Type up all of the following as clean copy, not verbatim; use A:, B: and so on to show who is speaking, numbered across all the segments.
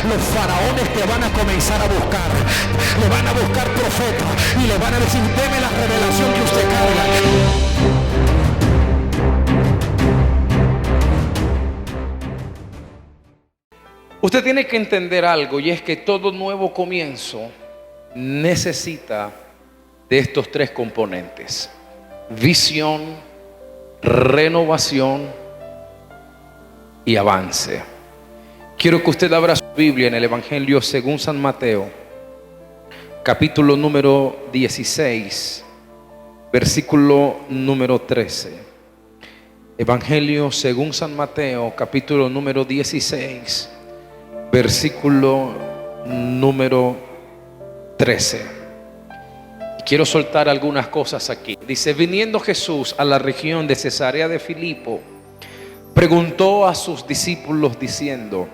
A: los faraones te van a comenzar a buscar. Le van a buscar profetas y le van a decir: deme la revelación que usted carga.
B: Usted tiene que entender algo, y es que todo nuevo comienzo necesita de estos tres componentes: visión, renovación y avance. Quiero que usted abra su Biblia en el Evangelio según San Mateo, capítulo número 16, versículo número 13. Evangelio según San Mateo, capítulo número 16, versículo número 13. Quiero soltar algunas cosas aquí. Dice: viniendo Jesús a la región de Cesarea de Filipo, preguntó a sus discípulos diciendo: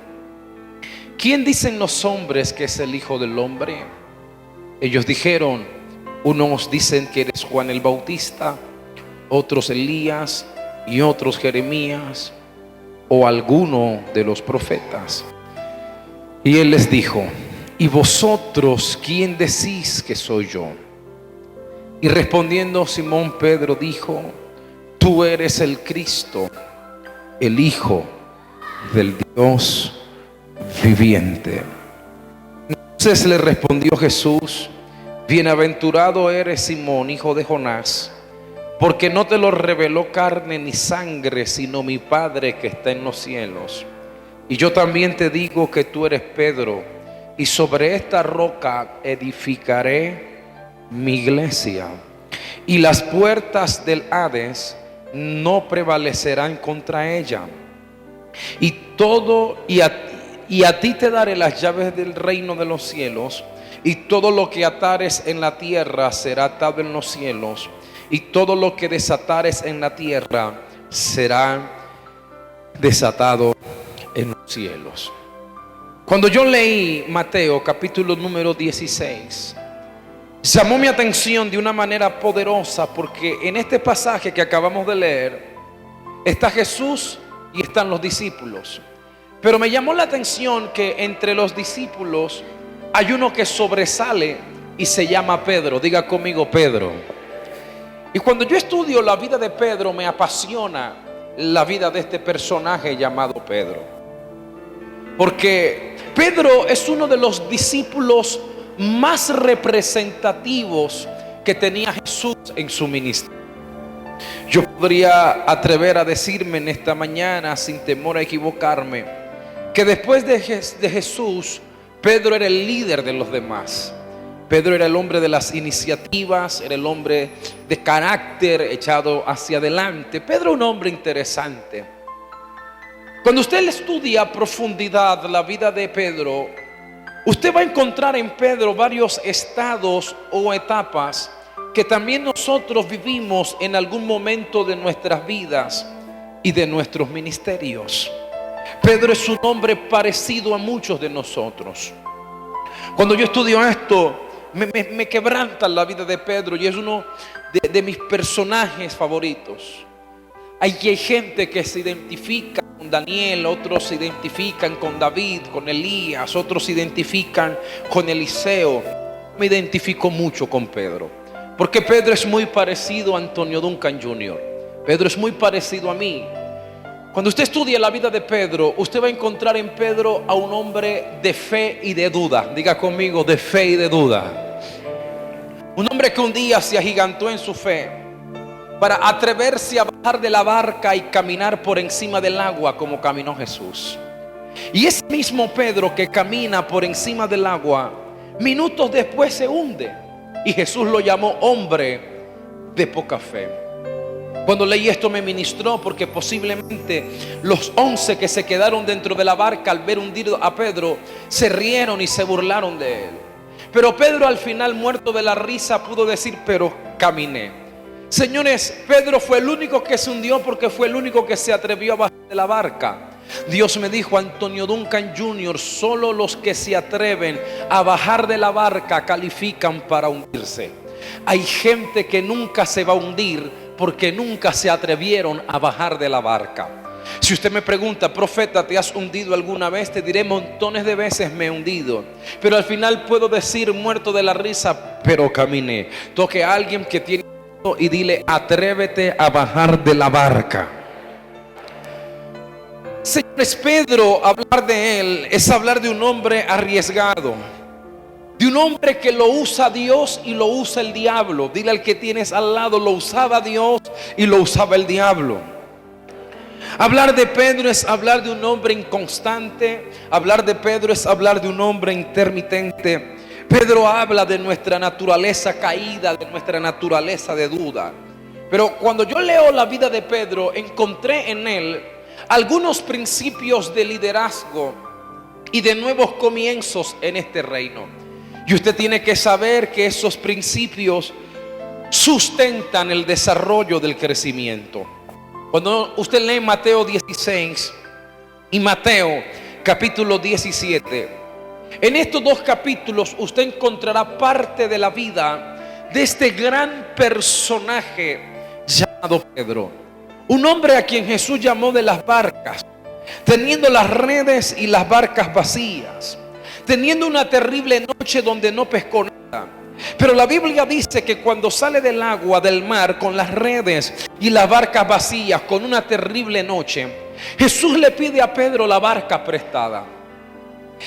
B: ¿quién dicen los hombres que es el Hijo del Hombre? Ellos dijeron: unos dicen que eres Juan el Bautista, otros Elías, y otros Jeremías, o alguno de los profetas. Y él les dijo: ¿y vosotros quién decís que soy yo? Y respondiendo Simón Pedro dijo: tú eres el Cristo, el Hijo del Dios viviente. Entonces le respondió Jesús: bienaventurado eres Simón, hijo de Jonás, porque no te lo reveló carne ni sangre, sino mi Padre que está en los cielos. Y yo también te digo que tú eres Pedro, y sobre esta roca edificaré mi iglesia, y las puertas del Hades no prevalecerán contra ella. Y a ti te daré las llaves del reino de los cielos, y todo lo que atares en la tierra será atado en los cielos, y todo lo que desatares en la tierra será desatado en los cielos. Cuando yo leí Mateo capítulo número 16, llamó mi atención de una manera poderosa, porque en este pasaje que acabamos de leer está Jesús y están los discípulos. Pero me llamó la atención que entre los discípulos hay uno que sobresale y se llama Pedro. Diga conmigo: Pedro. Y cuando yo estudio la vida de Pedro, me apasiona la vida de este personaje llamado Pedro, porque Pedro es uno de los discípulos más representativos que tenía Jesús en su ministerio. Yo podría atrever a decirme en esta mañana, sin temor a equivocarme, que después de Jesús, Pedro era el líder de los demás. Pedro era el hombre de las iniciativas, era el hombre de carácter echado hacia adelante. Pedro, un hombre interesante. Cuando usted estudia a profundidad la vida de Pedro, usted va a encontrar en Pedro varios estados o etapas que también nosotros vivimos en algún momento de nuestras vidas y de nuestros ministerios. Pedro es un hombre parecido a muchos de nosotros. Cuando yo estudio esto, me quebranta la vida de Pedro, y es uno de mis personajes favoritos. Hay gente que se identifica con Daniel, otros se identifican con David, con Elías, otros se identifican con Eliseo. Me identifico mucho con Pedro, porque Pedro es muy parecido a Antonio Duncan Jr. Pedro es muy parecido a mí. Cuando usted estudia la vida de Pedro, usted va a encontrar en Pedro a un hombre de fe y de duda. Diga conmigo: de fe y de duda. Un hombre que un día se agigantó en su fe para atreverse a bajar de la barca y caminar por encima del agua como caminó Jesús. Y ese mismo Pedro que camina por encima del agua, minutos después se hunde, y Jesús lo llamó hombre de poca fe. Cuando leí esto me ministró, porque posiblemente los 11 que se quedaron dentro de la barca al ver hundido a Pedro se rieron y se burlaron de él. Pero Pedro, al final, muerto de la risa, pudo decir: pero caminé. Señores, Pedro fue el único que se hundió porque fue el único que se atrevió a bajar de la barca. Dios me dijo: Antonio Duncan Jr., solo los que se atreven a bajar de la barca califican para hundirse. Hay gente que nunca se va a hundir porque nunca se atrevieron a bajar de la barca. Si usted me pregunta, profeta, ¿te has hundido alguna vez? Te diré, montones de veces me he hundido, pero al final puedo decir, muerto de la risa, pero caminé. Toque a alguien que tiene y dile, atrévete a bajar de la barca. Señores, Pedro, hablar de él es hablar de un hombre arriesgado, de un hombre que lo usa Dios y lo usa el diablo. Dile al que tienes al lado, lo usaba Dios y lo usaba el diablo. Hablar de Pedro es hablar de un hombre inconstante. Hablar de Pedro es hablar de un hombre intermitente. Pedro habla de nuestra naturaleza caída, de nuestra naturaleza de duda. Pero cuando yo leo la vida de Pedro, encontré en él algunos principios de liderazgo y de nuevos comienzos en este reino. Y usted tiene que saber que esos principios sustentan el desarrollo del crecimiento. Cuando usted lee Mateo 16 y Mateo capítulo 17, en estos dos capítulos usted encontrará parte de la vida de este gran personaje llamado Pedro. Un hombre a quien Jesús llamó de las barcas, teniendo las redes y las barcas vacías, teniendo una terrible noche donde no pescó nada. Pero la Biblia dice que cuando sale del agua, del mar, con las redes y las barcas vacías, con una terrible noche, Jesús le pide a Pedro la barca prestada.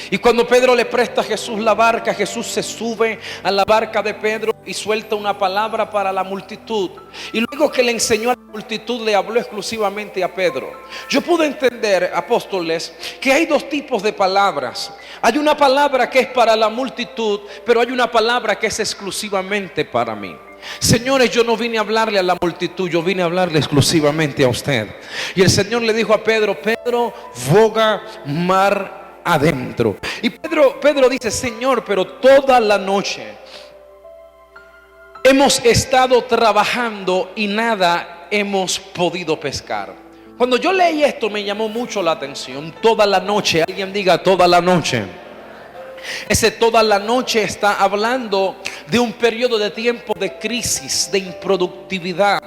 B: Y cuando Pedro le presta a Jesús la barca, Jesús se sube a la barca de Pedro y suelta una palabra para la multitud. Y luego que le enseñó a la multitud, le habló exclusivamente a Pedro. Yo pude entender, apóstoles, que hay dos tipos de palabras. Hay una palabra que es para la multitud, pero hay una palabra que es exclusivamente para mí. Señores, yo no vine a hablarle a la multitud, yo vine a hablarle exclusivamente a usted. Y el Señor le dijo a Pedro, Pedro, boga mar adentro. Y Pedro dice, Señor, pero toda la noche hemos estado trabajando y nada hemos podido pescar. Cuando yo leí esto me llamó mucho la atención. Toda la noche, alguien diga toda la noche. Ese toda la noche está hablando de un periodo de tiempo de crisis, de improductividad,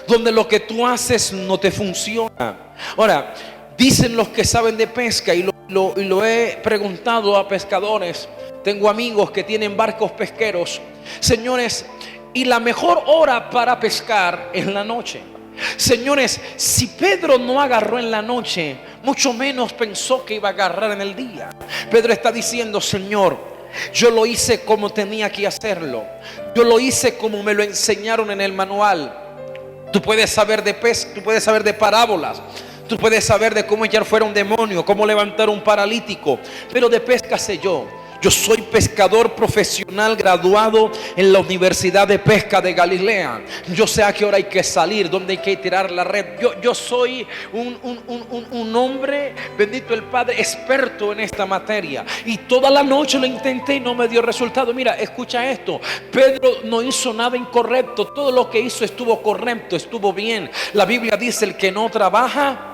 B: donde lo que tú haces no te funciona. Ahora, dicen los que saben de pesca, y lo he preguntado a pescadores, tengo amigos que tienen barcos pesqueros, señores, y la mejor hora para pescar es la noche. Señores, si Pedro no agarró en la noche, mucho menos pensó que iba a agarrar en el día. Pedro está diciendo, Señor, yo lo hice como tenía que hacerlo, yo lo hice como me lo enseñaron en el manual. Tú puedes saber de pesca, tú puedes saber de parábolas, tú puedes saber de cómo echar fuera un demonio, cómo levantar un paralítico, pero de pesca sé yo. Yo soy pescador profesional graduado en la Universidad de Pesca de Galilea. Yo sé a qué hora hay que salir, dónde hay que tirar la red. Yo soy un hombre, bendito el Padre, experto en esta materia. Y toda la noche lo intenté y no me dio resultado. Mira, escucha esto. Pedro no hizo nada incorrecto. Todo lo que hizo estuvo correcto, estuvo bien. La Biblia dice, el que no trabaja,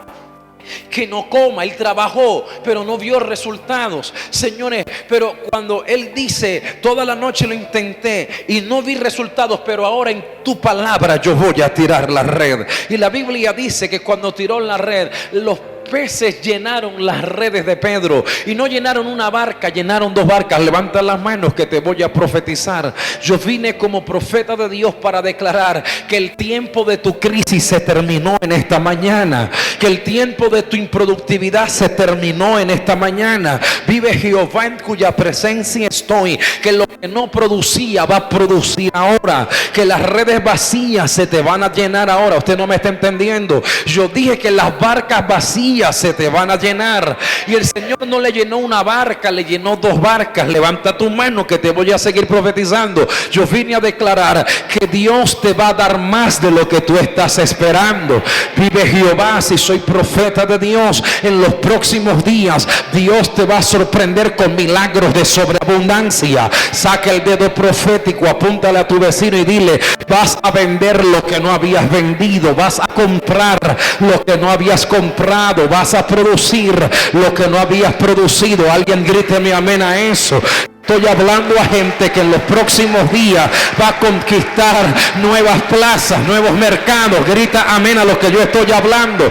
B: que no coma. Él trabajó, pero no vio resultados. Señores, pero cuando él dice, toda la noche lo intenté y no vi resultados, pero ahora en tu palabra yo voy a tirar la red. Y la Biblia dice que cuando tiró la red, los peces llenaron las redes de Pedro. Y no llenaron una barca, llenaron dos barcas. Levanta las manos que te voy a profetizar. Yo vine como profeta de Dios para declarar que el tiempo de tu crisis se terminó en esta mañana, que el tiempo de tu improductividad se terminó en esta mañana. Vive Jehová en cuya presencia estoy, que lo que no producía va a producir ahora, que las redes vacías se te van a llenar ahora. Usted no me está entendiendo. Yo dije que las barcas vacías se te van a llenar. Y el Señor no le llenó una barca, le llenó dos barcas. Levanta tu mano que te voy a seguir profetizando. Yo vine a declarar que Dios te va a dar más de lo que tú estás esperando. Vive Jehová, si soy profeta de Dios, en los próximos días Dios te va a sorprender con milagros de sobreabundancia. Saca el dedo profético, apúntale a tu vecino y dile, vas a vender lo que no habías vendido, vas a comprar lo que no habías comprado, vas a producir lo que no habías producido. Alguien gríteme amén a eso. Estoy hablando a gente que en los próximos días va a conquistar nuevas plazas, nuevos mercados. Grita amén a lo que yo estoy hablando.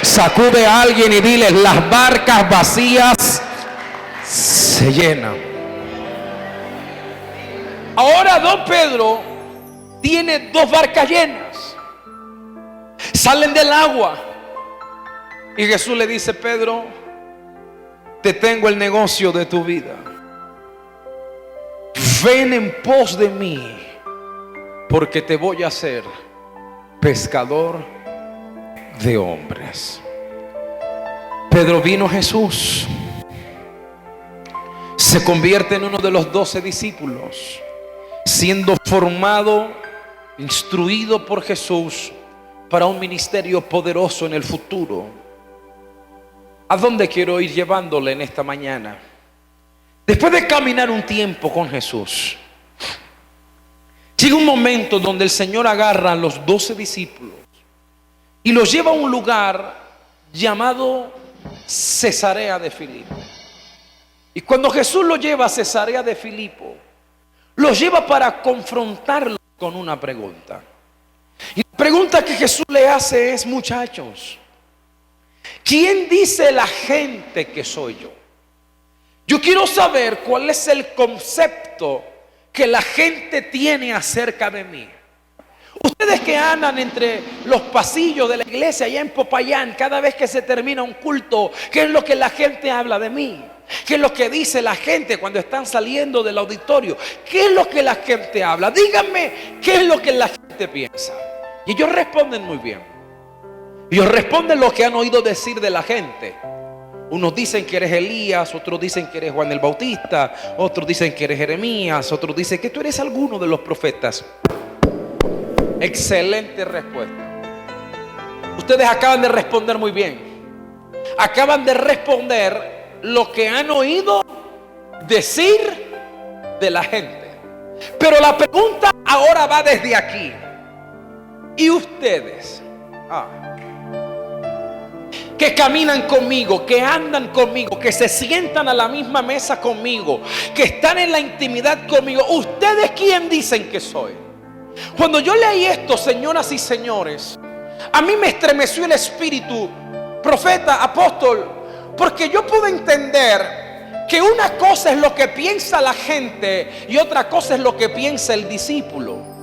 B: Sacude a alguien y dile: las barcas vacías se llenan. Ahora don Pedro tiene 2 barcas llenas. Salen del agua y Jesús le dice: Pedro, te tengo el negocio de tu vida. Ven en pos de mí, porque te voy a hacer pescador de hombres. Pedro vino a Jesús, se convierte en uno de los 12 discípulos, siendo formado, instruido por Jesús para un ministerio poderoso en el futuro. ¿A dónde quiero ir llevándole en esta mañana? Después de caminar un tiempo con Jesús, llega un momento donde el Señor agarra a los 12 discípulos y los lleva a un lugar llamado Cesarea de Filipo. Y cuando Jesús lo lleva a Cesarea de Filipo, los lleva para confrontarlos con una pregunta. Y la pregunta que Jesús le hace es: muchachos, ¿quién dice la gente que soy yo? Yo quiero saber cuál es el concepto que la gente tiene acerca de mí. Ustedes que andan entre los pasillos de la iglesia allá en Popayán, cada vez que se termina un culto, ¿qué es lo que la gente habla de mí? ¿Qué es lo que dice la gente cuando están saliendo del auditorio? ¿Qué es lo que la gente habla? Díganme, ¿qué es lo que la gente piensa? Y ellos responden muy bien. Ellos responden lo que han oído decir de la gente. Unos dicen que eres Elías, otros dicen que eres Juan el Bautista, otros dicen que eres Jeremías, otros dicen que tú eres alguno de los profetas. Excelente respuesta. Ustedes acaban de responder muy bien. Acaban de responder lo que han oído decir de la gente. Pero la pregunta ahora va desde aquí. ¿Y ustedes? Que caminan conmigo, que andan conmigo, que se sientan a la misma mesa conmigo, que están en la intimidad conmigo, ¿ustedes quién dicen que soy? Cuando yo leí esto, señoras y señores, a mí me estremeció el espíritu, profeta, apóstol, porque yo pude entender que una cosa es lo que piensa la gente y otra cosa es lo que piensa el discípulo.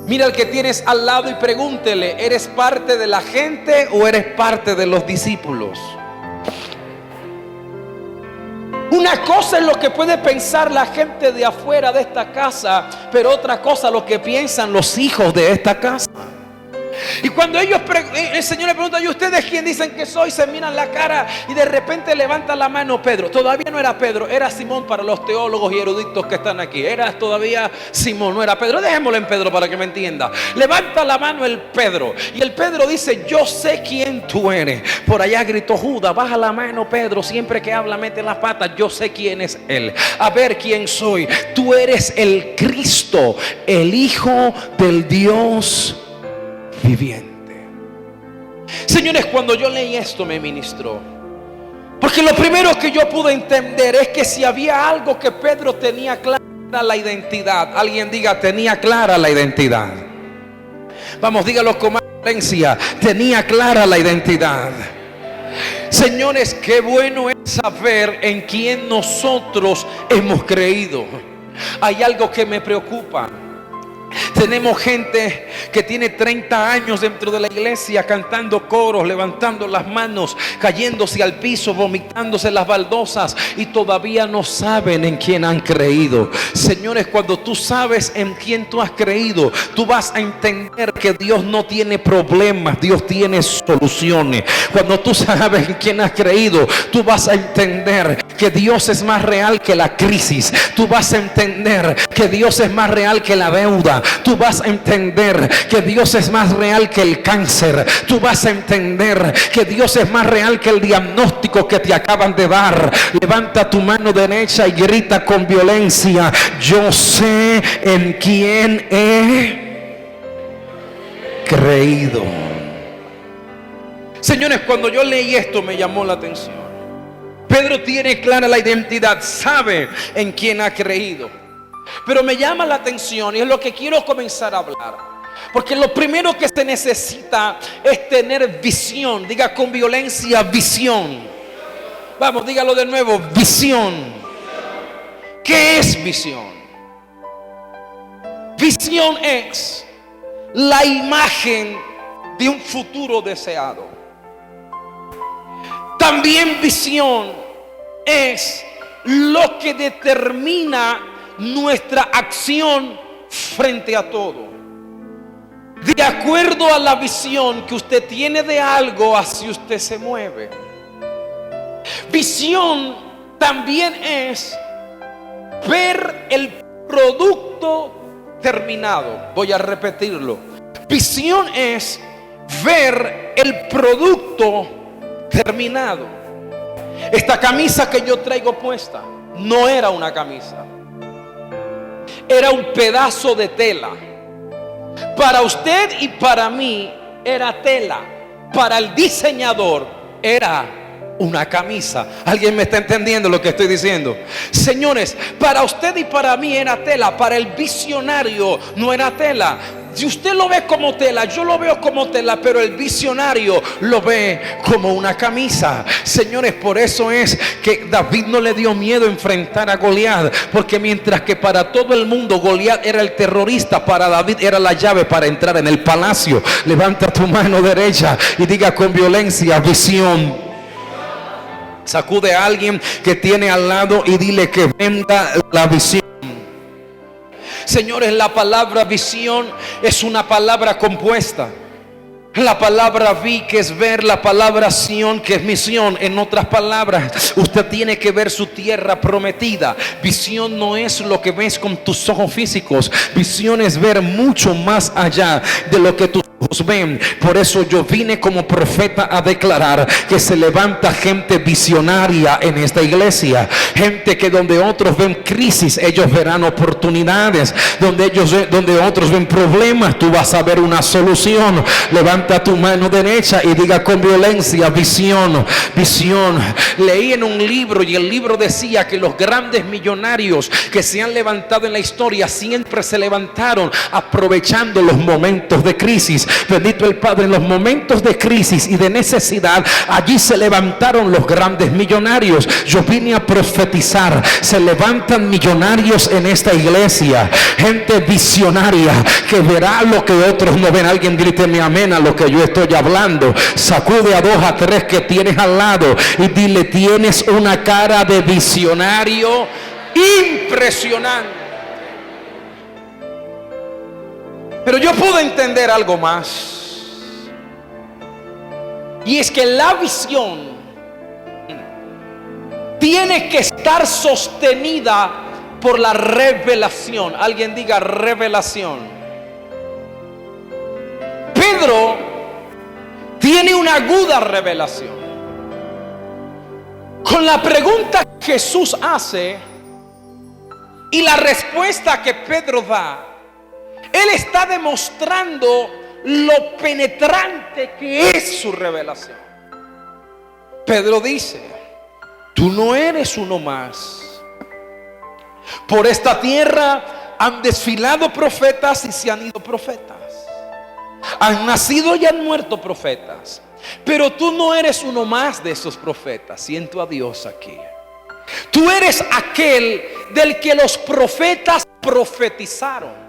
B: Mira al que tienes al lado y pregúntele: ¿eres parte de la gente o eres parte de los discípulos? Una cosa es lo que puede pensar la gente de afuera de esta casa, pero otra cosa lo que piensan los hijos de esta casa. Y cuando ellos, el Señor le pregunta: ¿y ustedes quién dicen que soy? Se miran la cara y de repente levanta la mano Pedro. Todavía no era Pedro, era Simón para los teólogos y eruditos que están aquí. Era todavía Simón, no era Pedro. Dejémoslo en Pedro para que me entienda. Levanta la mano el Pedro y el Pedro dice: yo sé quién tú eres. Por allá gritó Judas: baja la mano Pedro, siempre que habla mete las patas. Yo sé quién es él. A ver quién soy. Tú eres el Cristo, el Hijo del Dios viviente. Señores, cuando yo leí esto me ministró, porque lo primero que yo pude entender es que si había algo que Pedro tenía clara, la identidad. Alguien diga: tenía clara la identidad. Vamos, dígalo con más violencia: tenía clara la identidad. Señores, qué bueno es saber en quién nosotros hemos creído. Hay algo que me preocupa. Tenemos gente que tiene 30 años dentro de la iglesia cantando coros, levantando las manos, cayéndose al piso, vomitándose las baldosas y todavía no saben en quién han creído. Señores, cuando tú sabes en quién tú has creído, tú vas a entender que Dios no tiene problemas, Dios tiene soluciones. Cuando tú sabes en quién has creído, tú vas a entender que Dios es más real que la crisis. Tú vas a entender que Dios es más real que la deuda. Tú vas a entender que Dios es más real que el cáncer. Tú vas a entender que Dios es más real que el diagnóstico que te acaban de dar. Levanta tu mano derecha y grita con violencia: yo sé en quién he creído. Señores, cuando yo leí esto me llamó la atención. Pedro tiene clara la identidad, sabe en quién ha creído. Pero me llama la atención y es lo que quiero comenzar a hablar. Porque lo primero que se necesita es tener visión. Diga con violencia, visión. Vamos, dígalo de nuevo, visión. ¿Qué es visión? Visión es la imagen de un futuro deseado. También visión es lo que determina nuestra acción frente a todo. De acuerdo a la visión que usted tiene de algo, así usted se mueve. Visión también es ver el producto terminado. Voy a repetirlo. Visión es ver el producto terminado. Esta camisa que yo traigo puesta no era una camisa, era un pedazo de tela. Para usted y para mí era tela. Para el diseñador era una camisa. ¿Alguien me está entendiendo lo que estoy diciendo? Señores, para usted y para mí era tela. Para el visionario no era tela. Si usted lo ve como tela, yo lo veo como tela, pero el visionario lo ve como una camisa. Señores, por eso es que David no le dio miedo enfrentar a Goliat, porque mientras que para todo el mundo Goliat era el terrorista, para David era la llave para entrar en el palacio. Levanta tu mano derecha y diga con violencia, visión. Sacude a alguien que tiene al lado y dile que venga la visión. Señores, la palabra visión es una palabra compuesta. La palabra vi, que es ver, la palabra Sión, que es misión. En otras palabras, usted tiene que ver su tierra prometida. Visión no es lo que ves con tus ojos físicos. Visión es ver mucho más allá de lo que tus ojos ven. Por eso yo vine como profeta a declarar que se levanta gente visionaria en esta iglesia. Gente que donde otros ven crisis, ellos verán oportunidades. Donde otros ven problemas, tú vas a ver una solución. Levanta tu mano derecha y diga con violencia, visión, visión. Leí en un libro y el libro decía que los grandes millonarios que se han levantado en la historia siempre se levantaron aprovechando los momentos de crisis. Bendito el Padre, en los momentos de crisis y de necesidad, allí se levantaron los grandes millonarios. Yo vine a profetizar, se levantan millonarios en esta iglesia, gente visionaria que verá lo que otros no ven. Alguien gríteme amén a lo que yo estoy hablando. Sacude a 2 a 3 que tienes al lado y dile, tienes una cara de visionario impresionante. Pero yo pude entender algo más, y es que la visión tiene que estar sostenida por la revelación. Alguien diga revelación. Pedro tiene una aguda revelación. Con la pregunta que Jesús hace y la respuesta que Pedro da, él está demostrando lo penetrante que es su revelación. Pedro dice, tú no eres uno más. Por esta tierra han desfilado profetas y se han ido profetas. Han nacido y han muerto profetas, pero tú no eres uno más de esos profetas. Siento a Dios aquí. Tú eres aquel del que los profetas profetizaron.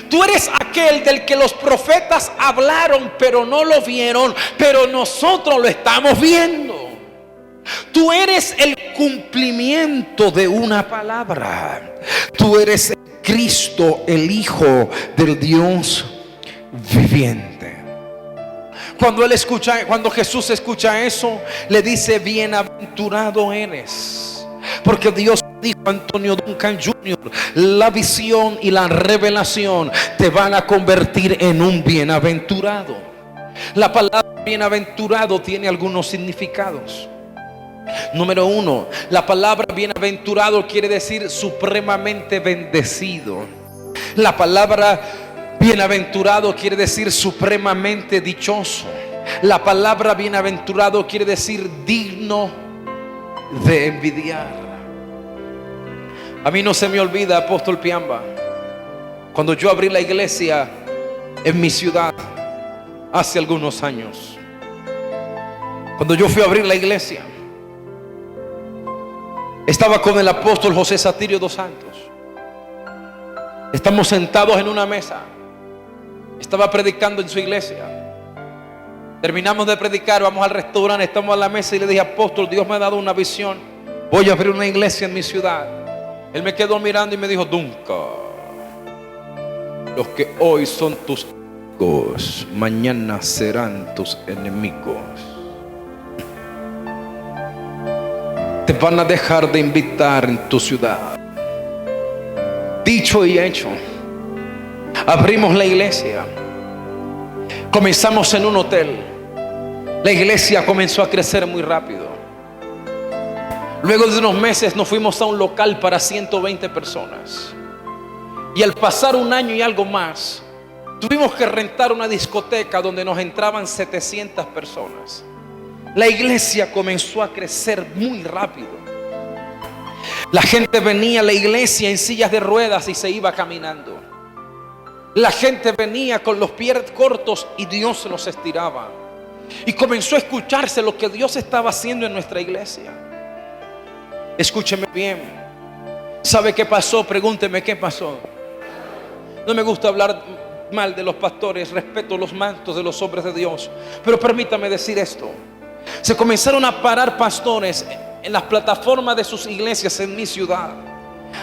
B: Tú eres aquel del que los profetas hablaron, pero no lo vieron, pero nosotros lo estamos viendo. Tú eres el cumplimiento de una palabra. Tú eres el Cristo, el Hijo del Dios viviente. Cuando Jesús escucha eso, le dice, bienaventurado eres. Porque Dios dijo a Antonio Duncan Jr., la visión y la revelación te van a convertir en un bienaventurado. La palabra bienaventurado tiene algunos significados. Número 1, la palabra bienaventurado quiere decir supremamente bendecido. La palabra bienaventurado quiere decir supremamente dichoso. La palabra bienaventurado quiere decir digno de envidiar. A mí no se me olvida, apóstol Piamba, cuando yo abrí la iglesia en mi ciudad hace algunos años. Cuando yo fui a abrir la iglesia, estaba con el apóstol José Satirio dos Santos. Estamos sentados en una mesa. Estaba predicando en su iglesia. Terminamos de predicar, vamos al restaurante, estamos a la mesa y le dije: apóstol, Dios me ha dado una visión. Voy a abrir una iglesia en mi ciudad. Él me quedó mirando y me dijo: nunca. Los que hoy son tus amigos, mañana serán tus enemigos. Te van a dejar de invitar en tu ciudad. Dicho y hecho, abrimos la iglesia. Comenzamos en un hotel. La iglesia comenzó a crecer muy rápido. Luego de unos meses nos fuimos a un local para 120 personas. Y al pasar un año y algo más, tuvimos que rentar una discoteca donde nos entraban 700 personas. La iglesia comenzó a crecer muy rápido. La gente venía a la iglesia en sillas de ruedas y se iba caminando. La gente venía con los pies cortos y Dios los estiraba. Y comenzó a escucharse lo que Dios estaba haciendo en nuestra iglesia. Escúcheme bien. ¿Sabe qué pasó? Pregúnteme qué pasó. No me gusta hablar mal de los pastores, respeto los mantos de los hombres de Dios, pero permítame decir esto. Se comenzaron a parar pastores en las plataformas de sus iglesias en mi ciudad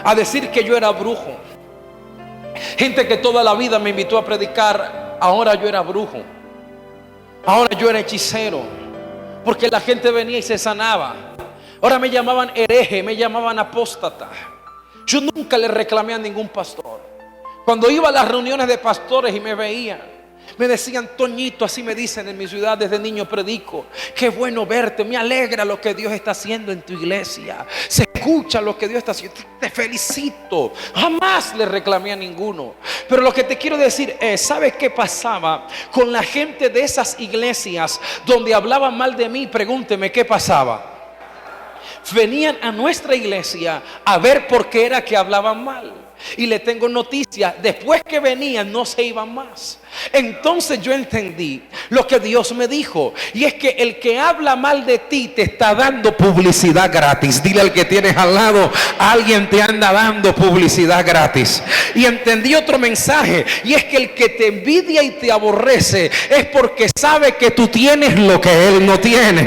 B: a decir que yo era brujo. Gente que toda la vida me invitó a predicar, ahora yo era brujo, ahora yo era hechicero, porque la gente venía y se sanaba. Ahora me llamaban hereje, me llamaban apóstata. Yo nunca le reclamé a ningún pastor. Cuando iba a las reuniones de pastores y me veían, me decían: Toñito, así me dicen en mi ciudad, desde niño predico. Qué bueno verte, me alegra lo que Dios está haciendo en tu iglesia. Se escucha lo que Dios está haciendo. Te felicito. Jamás le reclamé a ninguno. Pero lo que te quiero decir es: ¿sabes qué pasaba con la gente de esas iglesias donde hablaban mal de mí? Pregúnteme qué pasaba. Venían a nuestra iglesia a ver por qué era que hablaban mal. Y le tengo noticia: después que venían no se iban más. Entonces yo entendí lo que Dios me dijo, y es que el que habla mal de ti te está dando publicidad gratis. Dile al que tienes al lado: alguien te anda dando publicidad gratis. Y entendí otro mensaje, y es que el que te envidia y te aborrece es porque sabe que tú tienes lo que él no tiene.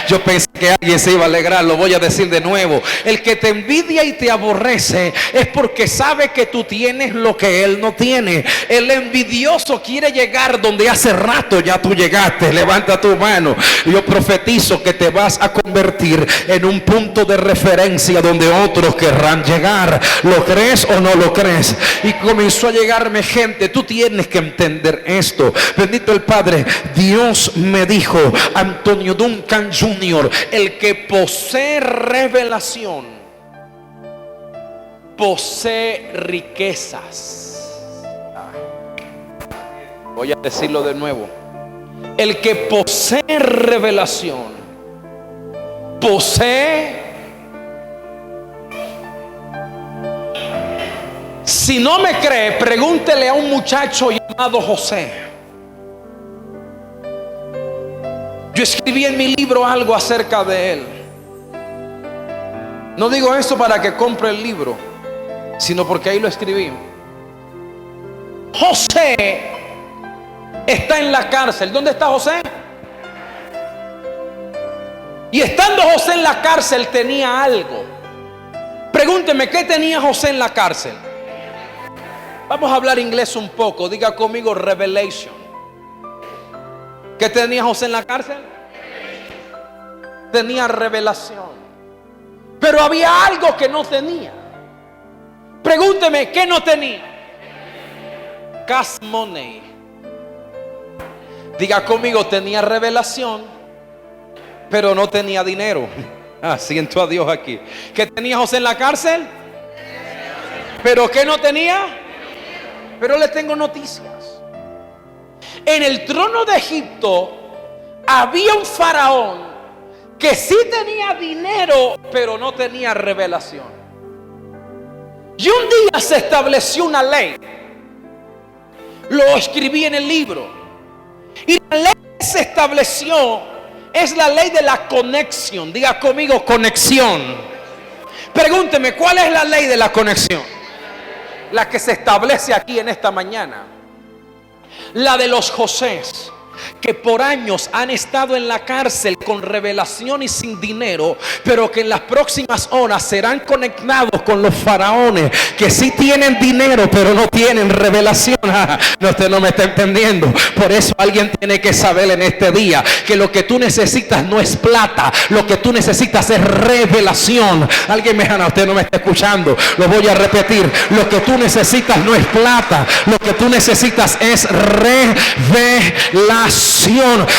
B: Yo pensé que alguien se iba a alegrar, lo voy a decir de nuevo. El que te envidia y te aborrece es porque sabe que tú tienes lo que él no tiene. El envidioso quiere llegar donde hace rato ya tú llegaste. Levanta tu mano. Yo profetizo que te vas a convertir en un punto de referencia donde otros querrán llegar. ¿Lo crees o no lo crees? Y comenzó a llegarme gente. Tú tienes que entender esto. Bendito el Padre. Dios me dijo: Antonio Duncan Jr., el que posee revelación posee riquezas. Voy a decirlo de nuevo. El que posee revelación posee. Si no me cree, pregúntele a un muchacho llamado José. Yo escribí en mi libro algo acerca de él. No digo esto para que compre el libro, sino porque ahí lo escribí. José está en la cárcel. ¿Dónde está José? Y estando José en la cárcel tenía algo. Pregúnteme, ¿qué tenía José en la cárcel? Vamos a hablar inglés un poco. Diga conmigo: revelation. ¿Qué tenía José en la cárcel? Tenía revelación. Pero había algo que no tenía. Pregúnteme, ¿qué no tenía? Cash money. Diga conmigo: tenía revelación, pero no tenía dinero. Siento a Dios aquí. ¿Qué tenía José en la cárcel? ¿Pero qué no tenía? Pero le tengo noticias. En el trono de Egipto había un faraón que sí tenía dinero, pero no tenía revelación. Y un día se estableció una ley. lo escribí en el libro. Y la ley que se estableció es la ley de la conexión. Diga conmigo, conexión. Pregúnteme, ¿cuál es la ley de la conexión? La que se establece aquí en esta mañana. La de los Josés, que por años han estado en la cárcel con revelación y sin dinero, pero que en las próximas horas serán conectados con los faraones que sí tienen dinero pero no tienen revelación. No, usted no me está entendiendo. Por eso alguien tiene que saber en este día que lo que tú necesitas no es plata, lo que tú necesitas es revelación. Alguien me dijo, usted no me está escuchando, lo voy a repetir. Lo que tú necesitas no es plata, lo que tú necesitas es revelación.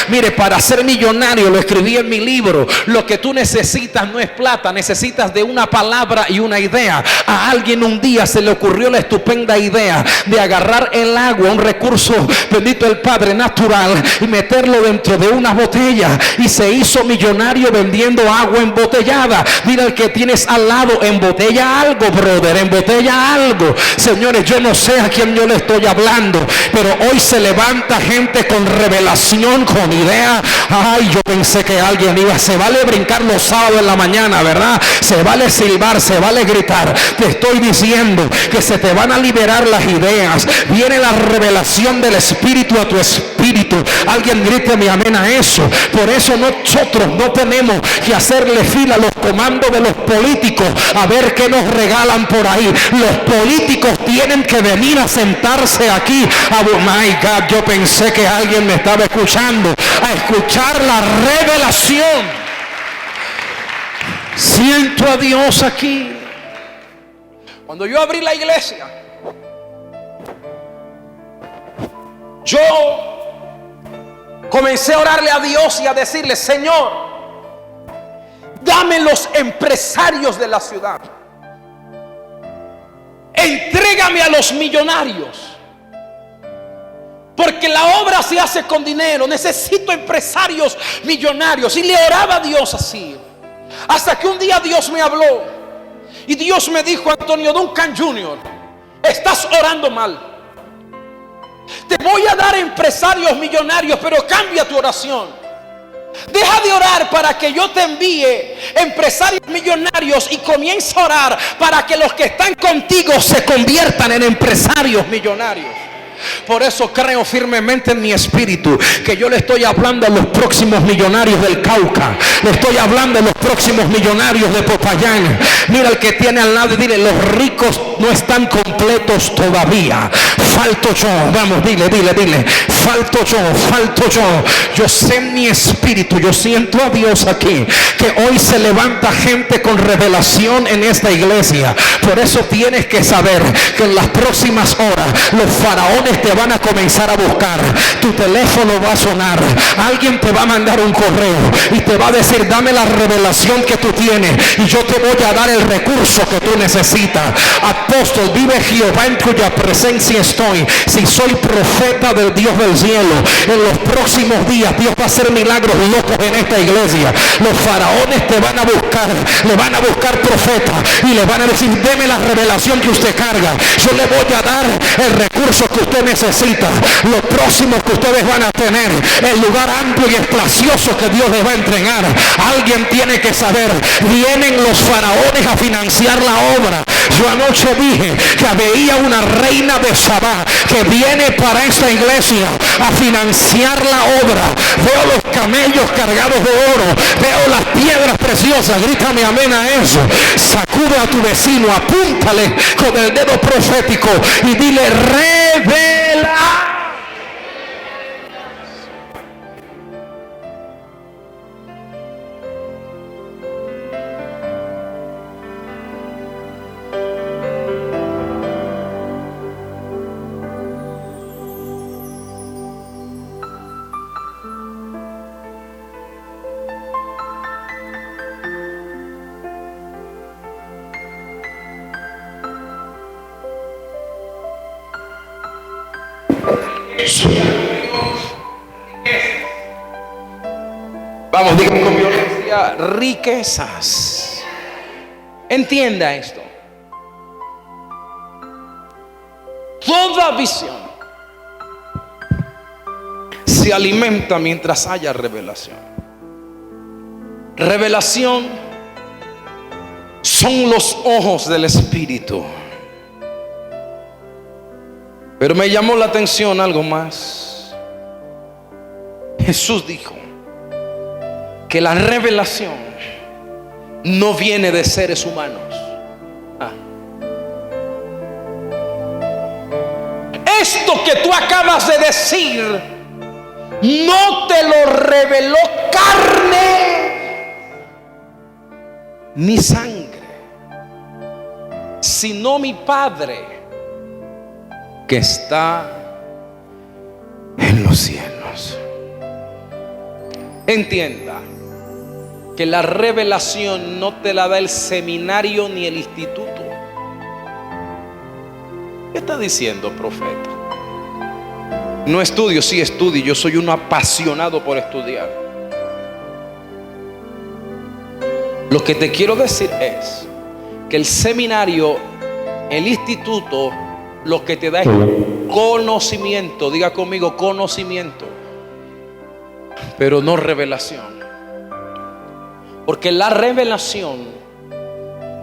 B: Mire, para ser millonario, lo escribí en mi libro, lo que tú necesitas no es plata, necesitas de una palabra y una idea. A alguien un día se le ocurrió la estupenda idea de agarrar el agua, un recurso, bendito el Padre, natural, y meterlo dentro de una botella, y se hizo millonario vendiendo agua embotellada. Mira el que tienes al lado, embotella algo, brother, embotella algo. Señores, yo no sé a quién yo le estoy hablando, pero hoy se levanta gente con revelación, con idea. Ay, yo pensé que alguien iba. Se vale brincar los sábados en la mañana, ¿verdad? Se vale silbar, se vale gritar. Te estoy diciendo que se te van a liberar las ideas. Viene la revelación del Espíritu a tu espíritu. Alguien grite mi amén a eso. Por eso nosotros no tenemos que hacerle fila a los comandos de los políticos a ver qué nos regalan por ahí. Los políticos tienen que venir a sentarse aquí. Oh my God, yo pensé que alguien me estaba escuchando, a escuchar la revelación. Siento a Dios aquí. Cuando yo abrí la iglesia, yo comencé a orarle a Dios y a decirle: Señor, dame los empresarios de la ciudad, entrégame a los millonarios, porque la obra se hace con dinero. Necesito empresarios millonarios. Y le oraba a Dios así, hasta que un día Dios me habló y Dios me dijo: Antonio Duncan Jr., estás orando mal. Te voy a dar empresarios millonarios, pero cambia tu oración. Deja de orar para que yo te envíe empresarios millonarios y comienza a orar para que los que están contigo se conviertan en empresarios millonarios. Por eso creo firmemente en mi espíritu que yo le estoy hablando a los próximos millonarios del Cauca. Le estoy hablando a los próximos millonarios de Popayán. Mira el que tiene al lado y dile: los ricos no están completos todavía. Falto yo. Vamos, dile. Falto yo. Yo sé en mi espíritu, yo siento a Dios aquí, que hoy se levanta gente con revelación en esta iglesia. Por eso tienes que saber que en las próximas horas los faraones te van a comenzar a buscar. Tu teléfono va a sonar, alguien te va a mandar un correo y te va a decir: dame la revelación que tú tienes y yo te voy a dar el recurso que tú necesitas. Apóstol, vive Jehová en cuya presencia estoy. Si soy profeta del Dios del cielo, en los próximos días Dios va a hacer milagros locos en esta iglesia. Los faraones te van a buscar, le van a buscar profetas y le van a decir: deme la revelación que usted carga, yo le voy a dar el recurso que usted necesita. Lo próximo que ustedes van a tener, el lugar amplio y espacioso que Dios les va a entregar. Alguien tiene que saber: vienen los faraones a financiar la obra. Yo anoche dije que veía una reina de Sabá que viene para esta iglesia a financiar la obra. Veo los camellos cargados de oro, veo las piedras preciosas. Grítame amén a eso. Sacude a tu vecino, apúntale con el dedo profético y dile: revela. Vamos, digan con violencia: riquezas. Entienda esto. Toda visión se alimenta mientras haya revelación. Revelación son los ojos del Espíritu. Pero me llamó la atención algo más. Jesús dijo que la revelación no viene de seres humanos. Esto que tú acabas de decir no te lo reveló carne ni sangre, sino mi Padre que está en los cielos. Entienda que la revelación no te la da el seminario ni el instituto. ¿Qué está diciendo, profeta? No estudio, sí estudio. Yo soy un apasionado por estudiar. Lo que te quiero decir es que el seminario, el instituto, lo que te da es conocimiento. Diga conmigo, conocimiento, pero no revelación. Porque la revelación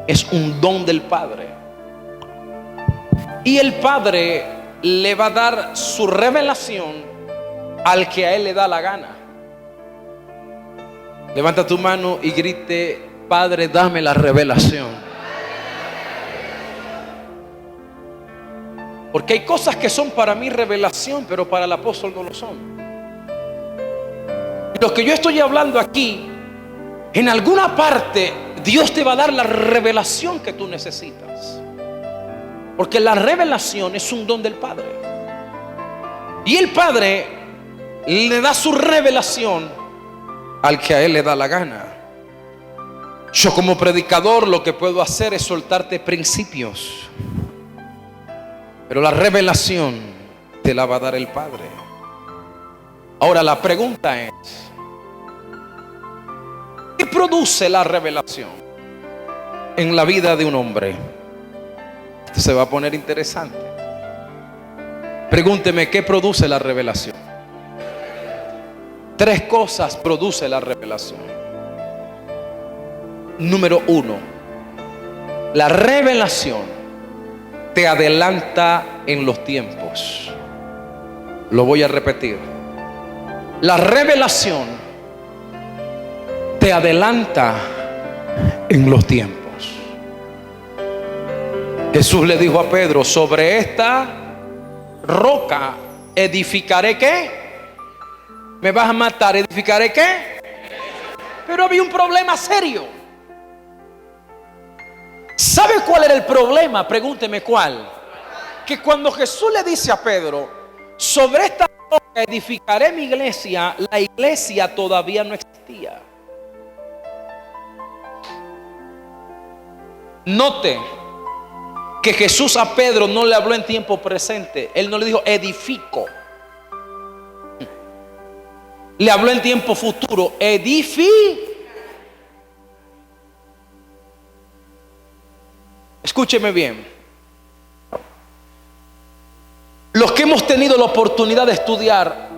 B: es un don del Padre. Y el Padre le va a dar su revelación al que a Él le da la gana. Levanta tu mano y grite: Padre, dame la revelación. Porque hay cosas que son para mí revelación, pero para el apóstol no lo son. Lo que yo estoy hablando aquí, en alguna parte Dios te va a dar la revelación que tú necesitas. Porque la revelación es un don del Padre. Y el Padre le da su revelación al que a Él le da la gana. Yo como predicador lo que puedo hacer es soltarte principios, pero la revelación te la va a dar el Padre. Ahora la pregunta es: ¿qué produce la revelación en la vida de un hombre? Esto se va a poner interesante. Pregúnteme, ¿qué produce la revelación? 3 cosas produce la revelación. Número 1, la revelación te adelanta en los tiempos. Lo voy a repetir. La revelación te adelanta en los tiempos. Jesús le dijo a Pedro: sobre esta roca edificaré ¿qué? ¿Me vas a matar? ¿Edificaré qué? Pero había un problema serio. ¿Sabe cuál era el problema? Pregúnteme cuál. Que cuando Jesús le dice a Pedro: sobre esta roca edificaré mi iglesia, la iglesia todavía no existía. Note que Jesús a Pedro no le habló en tiempo presente. Él no le dijo edifico. Le habló en tiempo futuro. Escúcheme bien. Los que hemos tenido la oportunidad de estudiar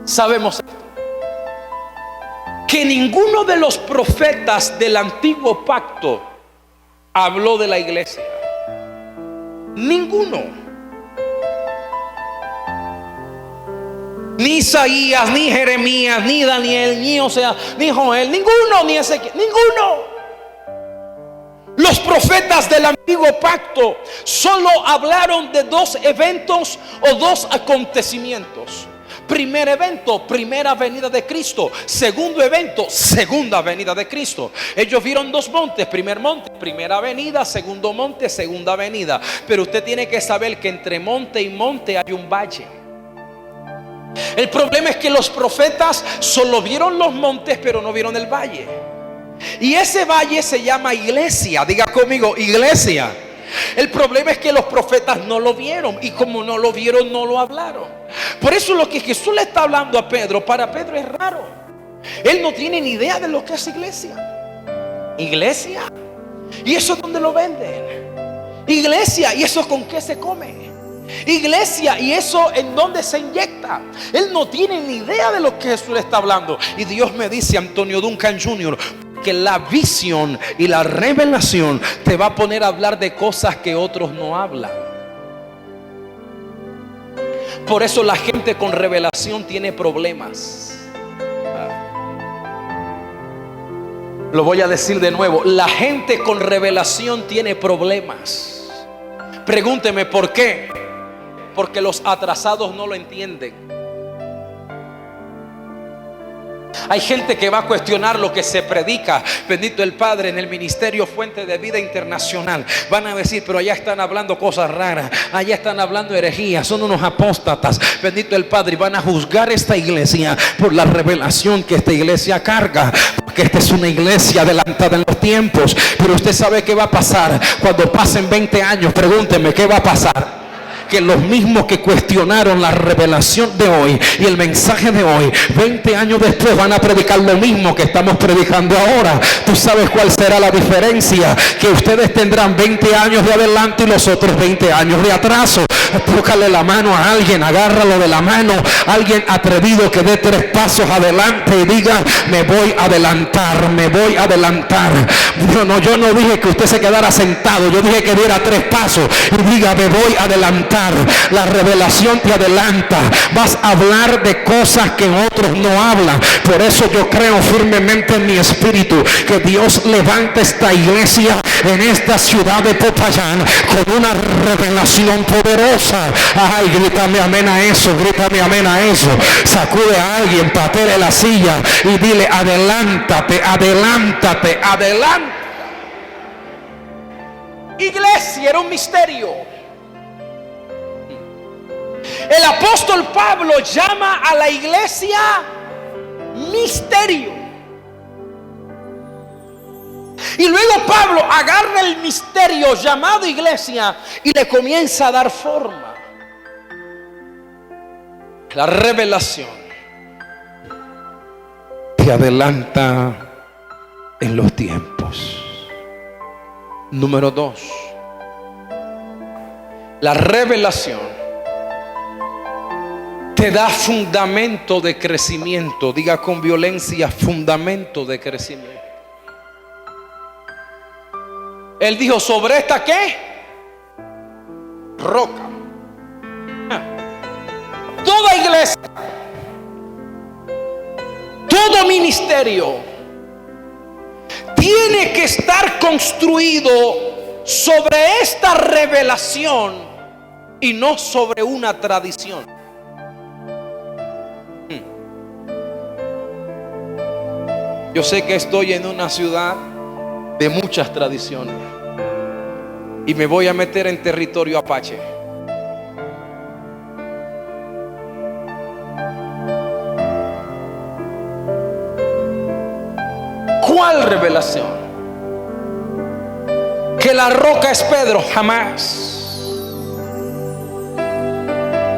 B: sabemos esto: que ninguno de los profetas del antiguo pacto habló de la iglesia. Ninguno. Ni Isaías, ni Jeremías, ni Daniel, ni Oseas, ni Joel, ninguno, ni Ezequiel, ninguno. Los profetas del antiguo pacto solo hablaron de 2 eventos o 2 acontecimientos. Primer evento, primera venida de Cristo. Segundo evento, segunda venida de Cristo. Ellos vieron 2 montes: primer monte, primera venida; segundo monte, segunda venida. Pero usted tiene que saber que entre monte y monte hay un valle. El problema es que los profetas solo vieron los montes, pero no vieron el valle. Y ese valle se llama iglesia. Diga conmigo, iglesia. El problema es que los profetas no lo vieron, y como no lo vieron, no lo hablaron. Por eso lo que Jesús le está hablando a Pedro, para Pedro es raro. Él no tiene ni idea de lo que es iglesia. Iglesia, ¿y eso dónde lo venden? Iglesia, ¿y eso con qué se come? Iglesia, ¿y eso en dónde se inyecta? entera. Él no tiene ni idea de lo que Jesús le está hablando. Y Dios me dice, Antonio Duncan Jr., que la visión y la revelación te va a poner a hablar de cosas que otros no hablan. Por eso la gente con revelación tiene problemas. Lo voy a decir de nuevo. La gente con revelación tiene problemas. Pregúnteme por qué. Porque los atrasados no lo entienden. Hay gente que va a cuestionar lo que se predica, bendito el Padre, en el ministerio Fuente de Vida Internacional. Van a decir, pero allá están hablando cosas raras, allá están hablando herejías, son unos apóstatas, bendito el Padre. Y van a juzgar esta iglesia por la revelación que esta iglesia carga, porque esta es una iglesia adelantada en los tiempos. Pero usted sabe qué va a pasar cuando pasen 20 años. Pregúnteme, ¿qué va a pasar? Que los mismos que cuestionaron la revelación de hoy y el mensaje de hoy, 20 años después van a predicar lo mismo que estamos predicando ahora. ¿Tú sabes cuál será la diferencia? Que ustedes tendrán 20 años de adelante y los otros 20 años de atraso. Tócale la mano a alguien, agárralo de la mano, alguien atrevido que dé 3 pasos adelante y diga, me voy a adelantar, me voy a adelantar. Yo no dije que usted se quedara sentado, yo dije que diera 3 pasos y diga, me voy a adelantar. La revelación te adelanta. Vas a hablar de cosas que otros no hablan. Por eso yo creo firmemente en mi espíritu que Dios levanta esta iglesia en esta ciudad de Popayán con una revelación poderosa. Ay, grítame amén a eso, grítame amén a eso. Sacude a alguien, pateale la silla y dile, adelántate, adelántate, adelántate. Iglesia era un misterio. El apóstol Pablo llama a la iglesia misterio. Y luego Pablo agarra el misterio llamado iglesia y le comienza a dar forma. La revelación te adelanta en los tiempos. Número 2. La revelación te da fundamento de crecimiento. Diga con violencia, fundamento de crecimiento. Él dijo, ¿sobre esta qué? Roca. Toda iglesia, todo ministerio tiene que estar construido sobre esta revelación y no sobre una tradición. Yo sé que estoy en una ciudad de muchas tradiciones y me voy a meter en territorio apache. ¿Cuál revelación? Que la roca es Pedro, jamás.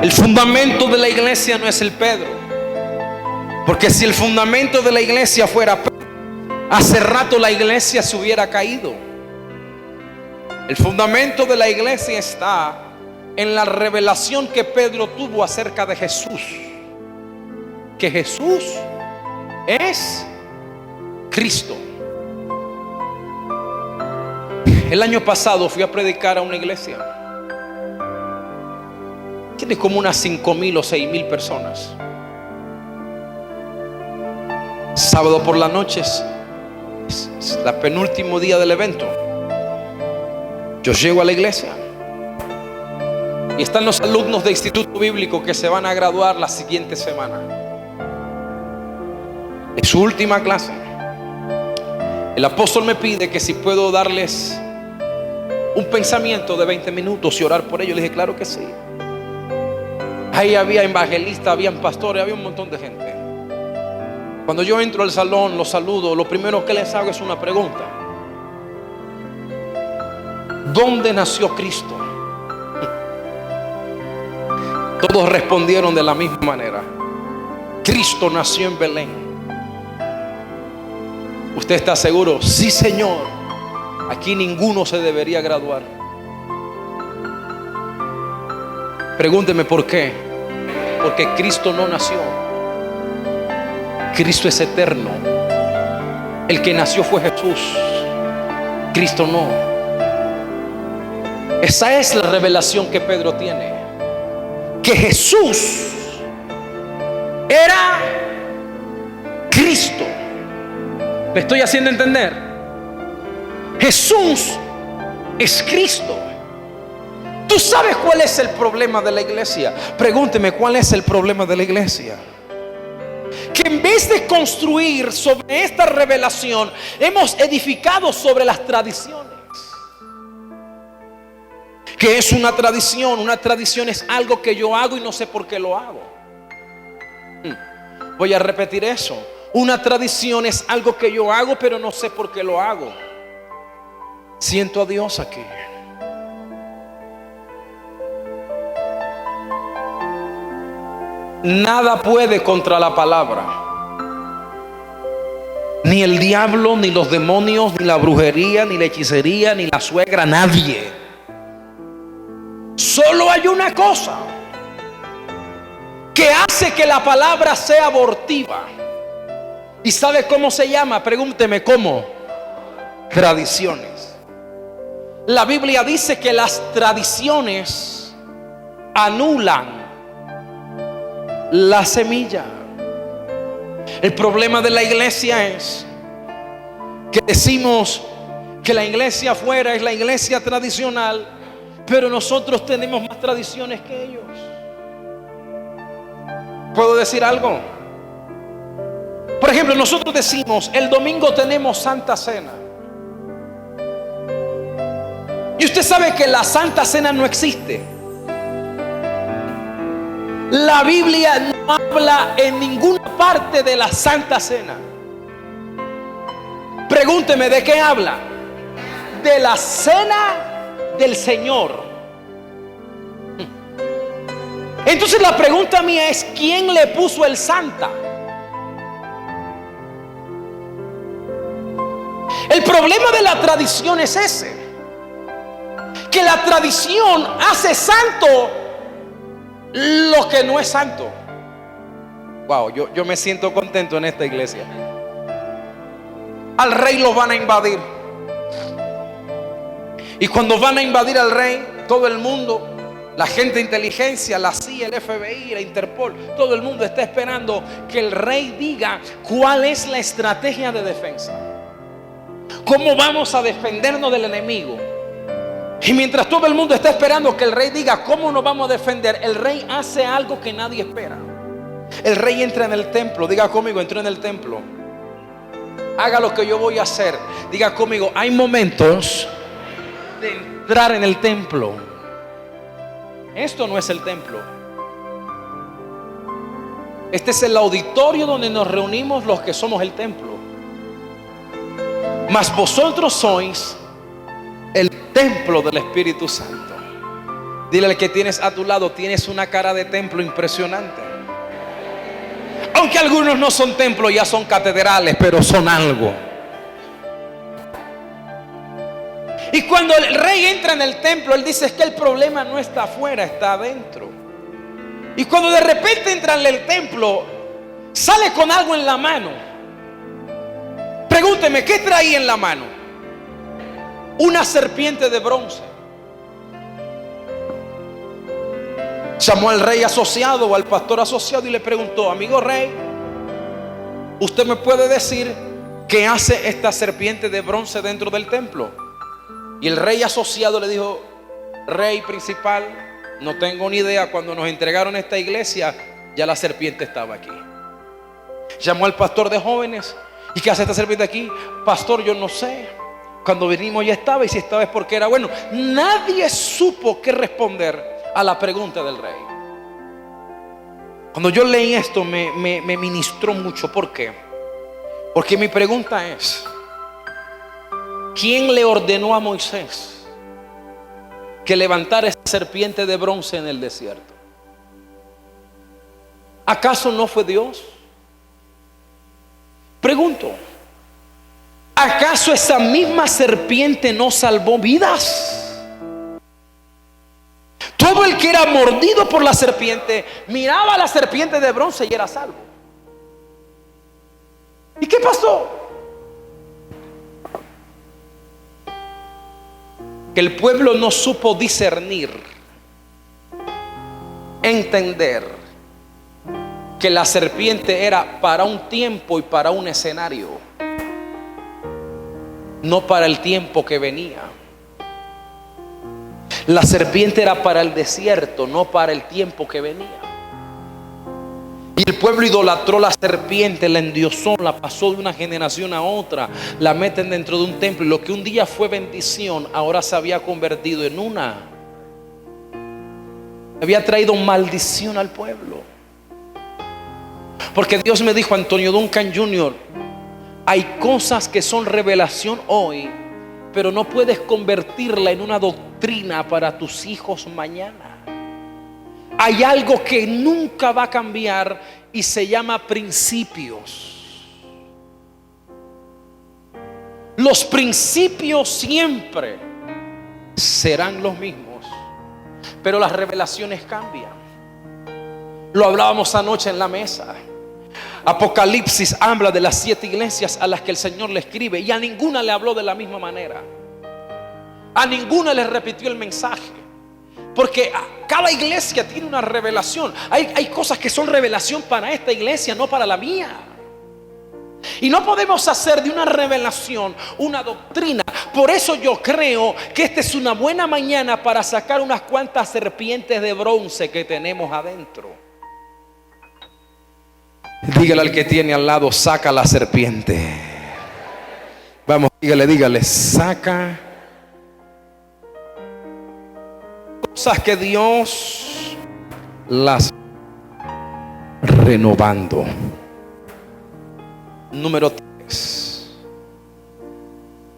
B: El fundamento de la iglesia no es el Pedro. Porque si el fundamento de la iglesia fuera Pedro, hace rato la iglesia se hubiera caído. El fundamento de la iglesia está en la revelación que Pedro tuvo acerca de Jesús. Que Jesús es Cristo. El año pasado fui a predicar a una iglesia. Tiene como unas 5,000 o 6,000 personas. Sábado por la noche es la penúltimo día del evento. Yo llego a la iglesia y están los alumnos de Instituto Bíblico que se van a graduar la siguiente semana. Es su última clase. El apóstol me pide que si puedo darles un pensamiento de 20 minutos y orar por ellos. Le dije, claro que sí. Ahí había evangelistas, habían pastores, había un montón de gente. Cuando yo entro al salón, los saludo, lo primero que les hago es una pregunta. ¿Dónde nació Cristo? Todos respondieron de la misma manera. Cristo nació en Belén. ¿Usted está seguro? Sí, Señor. Aquí ninguno se debería graduar. Pregúnteme por qué. Porque Cristo no nació. Cristo es eterno. El que nació fue Jesús. Cristo no. Esa es la revelación que Pedro tiene. Que Jesús era Cristo. ¿Me estoy haciendo entender? Jesús es Cristo. ¿Tú sabes cuál es el problema de la iglesia? Pregúnteme, ¿cuál es el problema de la iglesia? Que en vez de construir sobre esta revelación, hemos edificado sobre las tradiciones. ¿Qué es una tradición? Una tradición es algo que yo hago y no sé por qué lo hago. Voy a repetir eso. Una tradición es algo que yo hago pero no sé por qué lo hago. Siento a Dios aquí. Nada puede contra la palabra. Ni el diablo, ni los demonios, ni la brujería, ni la hechicería, ni la suegra, nadie. Solo hay una cosa que hace que la palabra sea abortiva. ¿Y sabe cómo se llama? Pregúnteme cómo. Tradiciones. La Biblia dice que las tradiciones anulan la semilla. El problema de la iglesia es que decimos que la iglesia afuera es la iglesia tradicional, pero nosotros tenemos más tradiciones que ellos. ¿Puedo decir algo? Por ejemplo, nosotros decimos, el domingo tenemos Santa Cena. Y usted sabe que la Santa Cena no existe. La Biblia no habla en ninguna parte de la Santa Cena. Pregúnteme, ¿de qué habla? De la cena del Señor. Entonces la pregunta mía es, ¿quién le puso el Santa? El problema de la tradición es ese, que la tradición hace santo lo que no es santo. Wow, yo me siento contento en esta iglesia. Al rey lo van a invadir. Y cuando van a invadir al rey, todo el mundo, la gente de inteligencia, la CIA, el FBI, la Interpol, todo el mundo está esperando que el rey diga cuál es la estrategia de defensa. ¿Cómo vamos a defendernos del enemigo? Y mientras todo el mundo está esperando que el rey diga cómo nos vamos a defender, el rey hace algo que nadie espera. El rey entra en el templo. Diga conmigo, entró en el templo. Haga lo que yo voy a hacer. Diga conmigo, hay momentos de entrar en el templo. Esto no es el templo. Este es el auditorio donde nos reunimos los que somos el templo. Mas vosotros sois el templo del Espíritu Santo. Dile al que tienes a tu lado, tienes una cara de templo impresionante. Aunque algunos no son templos, ya son catedrales, pero son algo. Y cuando el rey entra en el templo, él dice, es que el problema no está afuera, está adentro. Y cuando de repente entra en el templo, sale con algo en la mano. Pregúnteme, ¿qué traía en la mano? Una serpiente de bronce. Llamó al rey asociado o al pastor asociado y le preguntó, amigo rey, ¿usted me puede decir qué hace esta serpiente de bronce dentro del templo? Y el rey asociado le dijo, rey principal, no tengo ni idea. Cuando nos entregaron esta iglesia, ya la serpiente estaba aquí. Llamó al pastor de jóvenes, ¿y qué hace esta serpiente aquí? Pastor, yo no sé. Cuando vinimos ya estaba, y si estaba es porque era bueno. Nadie supo qué responder a la pregunta del rey. Cuando yo leí esto me ministró mucho. ¿Por qué? Porque mi pregunta es, ¿quién le ordenó a Moisés que levantara esa serpiente de bronce en el desierto? ¿Acaso no fue Dios? Pregunto, ¿acaso esa misma serpiente no salvó vidas? Todo el que era mordido por la serpiente miraba a la serpiente de bronce y era salvo. ¿Y qué pasó? Que el pueblo no supo discernir, entender que la serpiente era para un tiempo y para un escenario, no para el tiempo que venía. La serpiente era para el desierto, no para el tiempo que venía. Y el pueblo idolatró la serpiente, la endiosó, la pasó de una generación a otra, la meten dentro de un templo, y lo que un día fue bendición ahora se había convertido en había traído maldición al pueblo. Porque Dios me dijo: Antonio Duncan Jr., hay cosas que son revelación hoy, pero no puedes convertirla en una doctrina para tus hijos mañana. Hay algo que nunca va a cambiar y se llama principios. Los principios siempre serán los mismos, pero las revelaciones cambian. Lo hablábamos anoche en la mesa. Apocalipsis habla de las 7 iglesias a las que el Señor le escribe, y a ninguna le habló de la misma manera. A ninguna le repitió el mensaje, porque cada iglesia tiene una revelación. Hay cosas que son revelación para esta iglesia, no para la mía. Y no podemos hacer de una revelación una doctrina. Por eso yo creo que esta es una buena mañana para sacar unas cuantas serpientes de bronce que tenemos adentro. Dígale al que tiene al lado: saca la serpiente. Vamos, dígale, saca cosas que Dios las renovando. Número 3.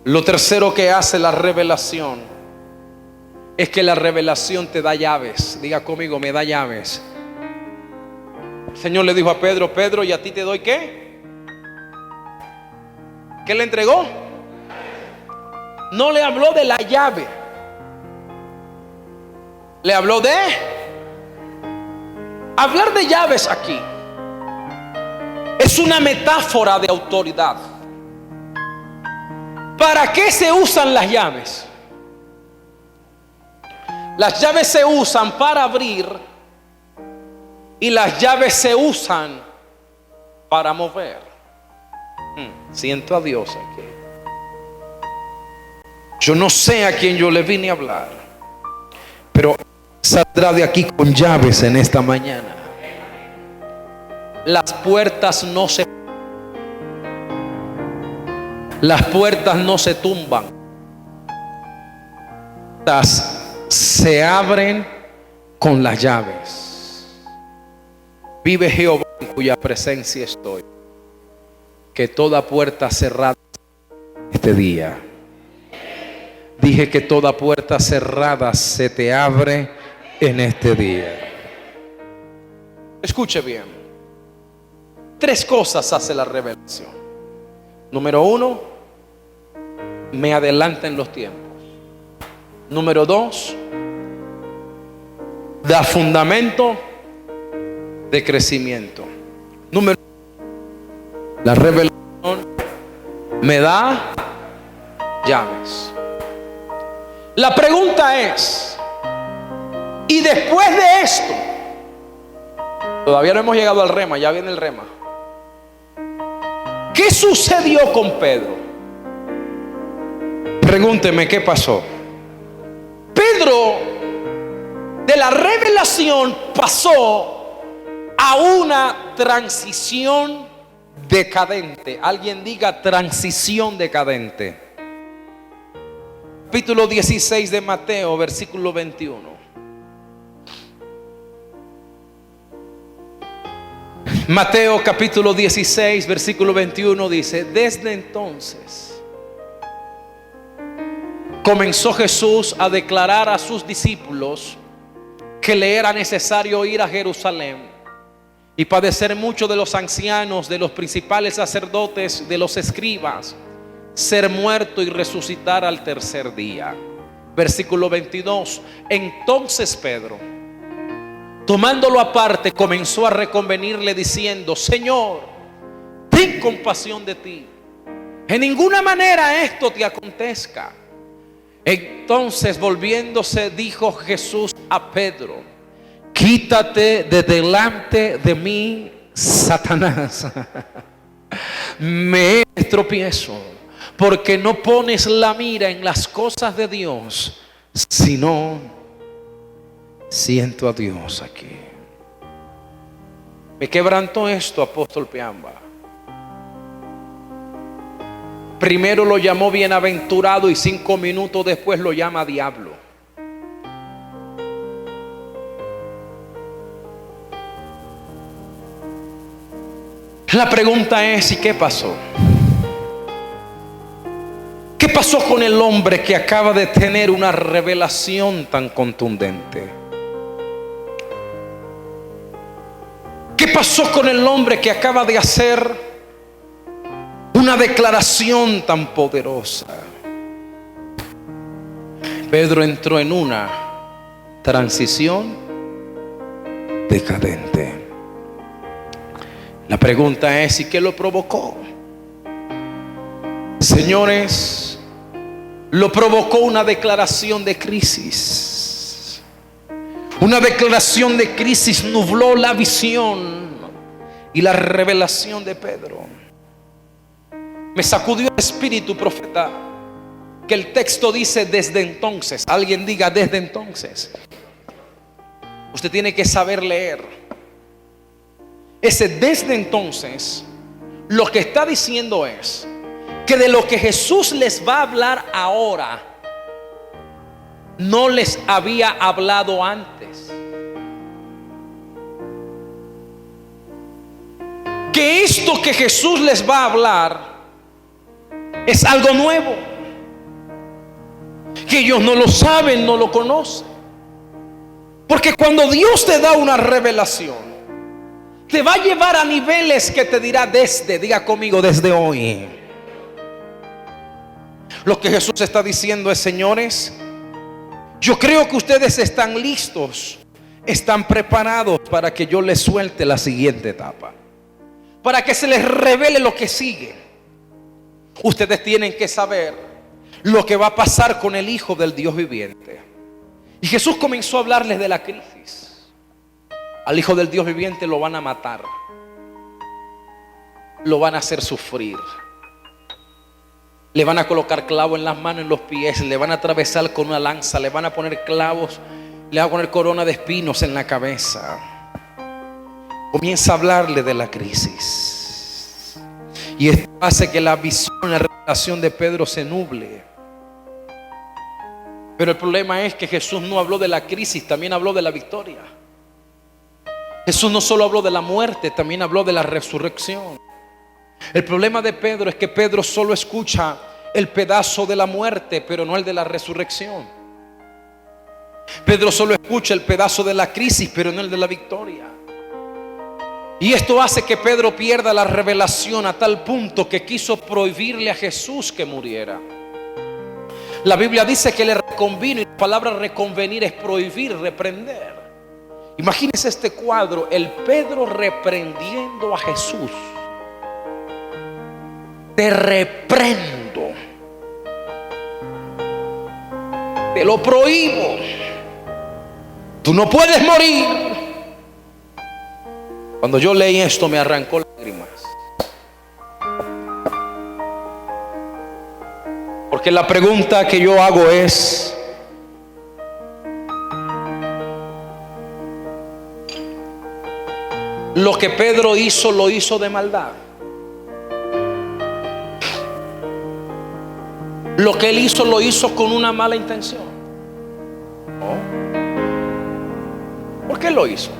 B: Lo tercero que hace la revelación es que la revelación te da llaves. Diga conmigo: me da llaves. El Señor le dijo a Pedro: Pedro, ¿y a ti te doy qué? ¿Qué le entregó? No le habló de la llave, le habló de... Hablar de llaves aquí es una metáfora de autoridad. ¿Para qué se usan las llaves? Las llaves se usan para abrir, y las llaves se usan para mover. Siento a Dios aquí. Yo no sé a quién yo le vine a hablar, pero saldrá de aquí con llaves en esta mañana. Las puertas no se tumban. Se abren con las llaves. Vive Jehová, en cuya presencia estoy, que toda puerta cerrada este día. Dije que toda puerta cerrada se te abre en este día. Escuche bien. 3 cosas hace la revelación. Número 1, me adelanta en los tiempos. Número 2, da fundamento de crecimiento. Número 3, la revelación me da llaves. La pregunta es: y después de esto, todavía no hemos llegado al rema, ya viene el rema. ¿Qué sucedió con Pedro? Pregúnteme, ¿qué pasó? Pedro, de la revelación, pasó a una transición decadente. Alguien diga: transición decadente. Capítulo 16 de Mateo, versículo 21. Mateo capítulo 16, versículo 21 dice: desde entonces comenzó Jesús a declarar a sus discípulos que le era necesario ir a Jerusalén y padecer mucho de los ancianos, de los principales sacerdotes, de los escribas, ser muerto y resucitar al tercer día. Versículo 22. Entonces Pedro Tomándolo aparte, comenzó a reconvenirle diciendo: Señor, ten compasión de ti, en ninguna manera esto te acontezca. Entonces, volviéndose, dijo Jesús a Pedro: quítate de delante de mí, Satanás. Me es tropiezo, porque no pones la mira en las cosas de Dios, sino siento a Dios aquí. Me quebrantó esto, apóstol Piamba. Primero lo llamó bienaventurado y 5 minutos después lo llama diablo. La pregunta es: ¿y qué pasó? ¿Qué pasó con el hombre que acaba de tener una revelación tan contundente? ¿Qué pasó con el hombre que acaba de hacer una declaración tan poderosa? Pedro entró en una transición decadente. La pregunta es: ¿y qué lo provocó? Señores, lo provocó una declaración de crisis. Una declaración de crisis nubló la visión y la revelación de Pedro. Me sacudió el espíritu, profeta, que el texto dice desde entonces. Alguien diga desde entonces. Usted tiene que saber leer. Ese desde entonces, lo que está diciendo es que de lo que Jesús les va a hablar ahora, no les había hablado antes. Que esto que Jesús les va a hablar es algo nuevo, que ellos no lo saben, no lo conocen. Porque cuando Dios te da una revelación, te va a llevar a niveles que te dirá diga conmigo, desde hoy. Lo que Jesús está diciendo es: señores, yo creo que ustedes están listos, están preparados para que yo les suelte la siguiente etapa, para que se les revele lo que sigue. Ustedes tienen que saber lo que va a pasar con el Hijo del Dios viviente. Y Jesús comenzó a hablarles de la crisis. Al Hijo del Dios viviente lo van a matar, lo van a hacer sufrir, le van a colocar clavos en las manos, en los pies, le van a atravesar con una lanza, le van a poner clavos, le van a poner corona de espinos en la cabeza. Comienza a hablarle de la crisis, y esto hace que la visión, la revelación de Pedro se nuble. Pero el problema es que Jesús no habló de la crisis, también habló de la victoria. Jesús no solo habló de la muerte, también habló de la resurrección. El problema de Pedro es que Pedro solo escucha el pedazo de la muerte, pero no el de la resurrección. Pedro solo escucha el pedazo de la crisis, pero no el de la victoria. Y esto hace que Pedro pierda la revelación a tal punto que quiso prohibirle a Jesús que muriera. La Biblia dice que le reconvino, y la palabra reconvenir es prohibir, reprender. Imagínense este cuadro: el Pedro reprendiendo a Jesús. Te reprendo, te lo prohíbo, tú no puedes morir. Cuando yo leí esto me arrancó lágrimas, porque la pregunta que yo hago es: ¿lo que Pedro hizo lo hizo de maldad? ¿Lo que él hizo lo hizo con una mala intención? No. ¿Por qué lo hizo?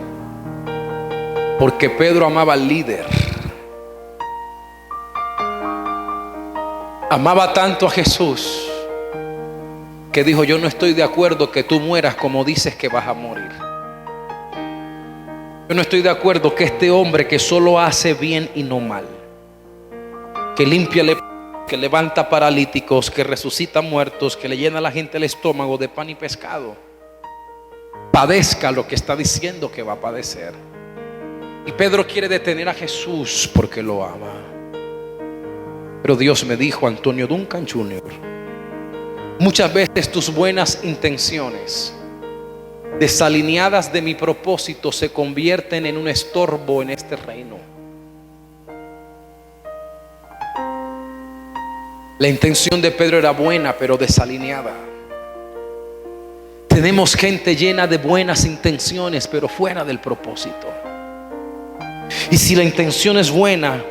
B: Porque Pedro amaba al líder. Amaba tanto a Jesús que dijo: yo no estoy de acuerdo que tú mueras como dices que vas a morir. Yo no estoy de acuerdo que este hombre que solo hace bien y no mal, que limpia, que levanta paralíticos, que resucita muertos, que le llena a la gente el estómago de pan y pescado, padezca lo que está diciendo que va a padecer. Y Pedro quiere detener a Jesús porque lo ama. Pero Dios me dijo, Antonio Duncan Jr., muchas veces tus buenas intenciones, desalineadas de mi propósito, se convierten en un estorbo en este reino. La intención de Pedro era buena, pero desalineada. Tenemos gente llena de buenas intenciones, pero fuera del propósito. Y si la intención es buena,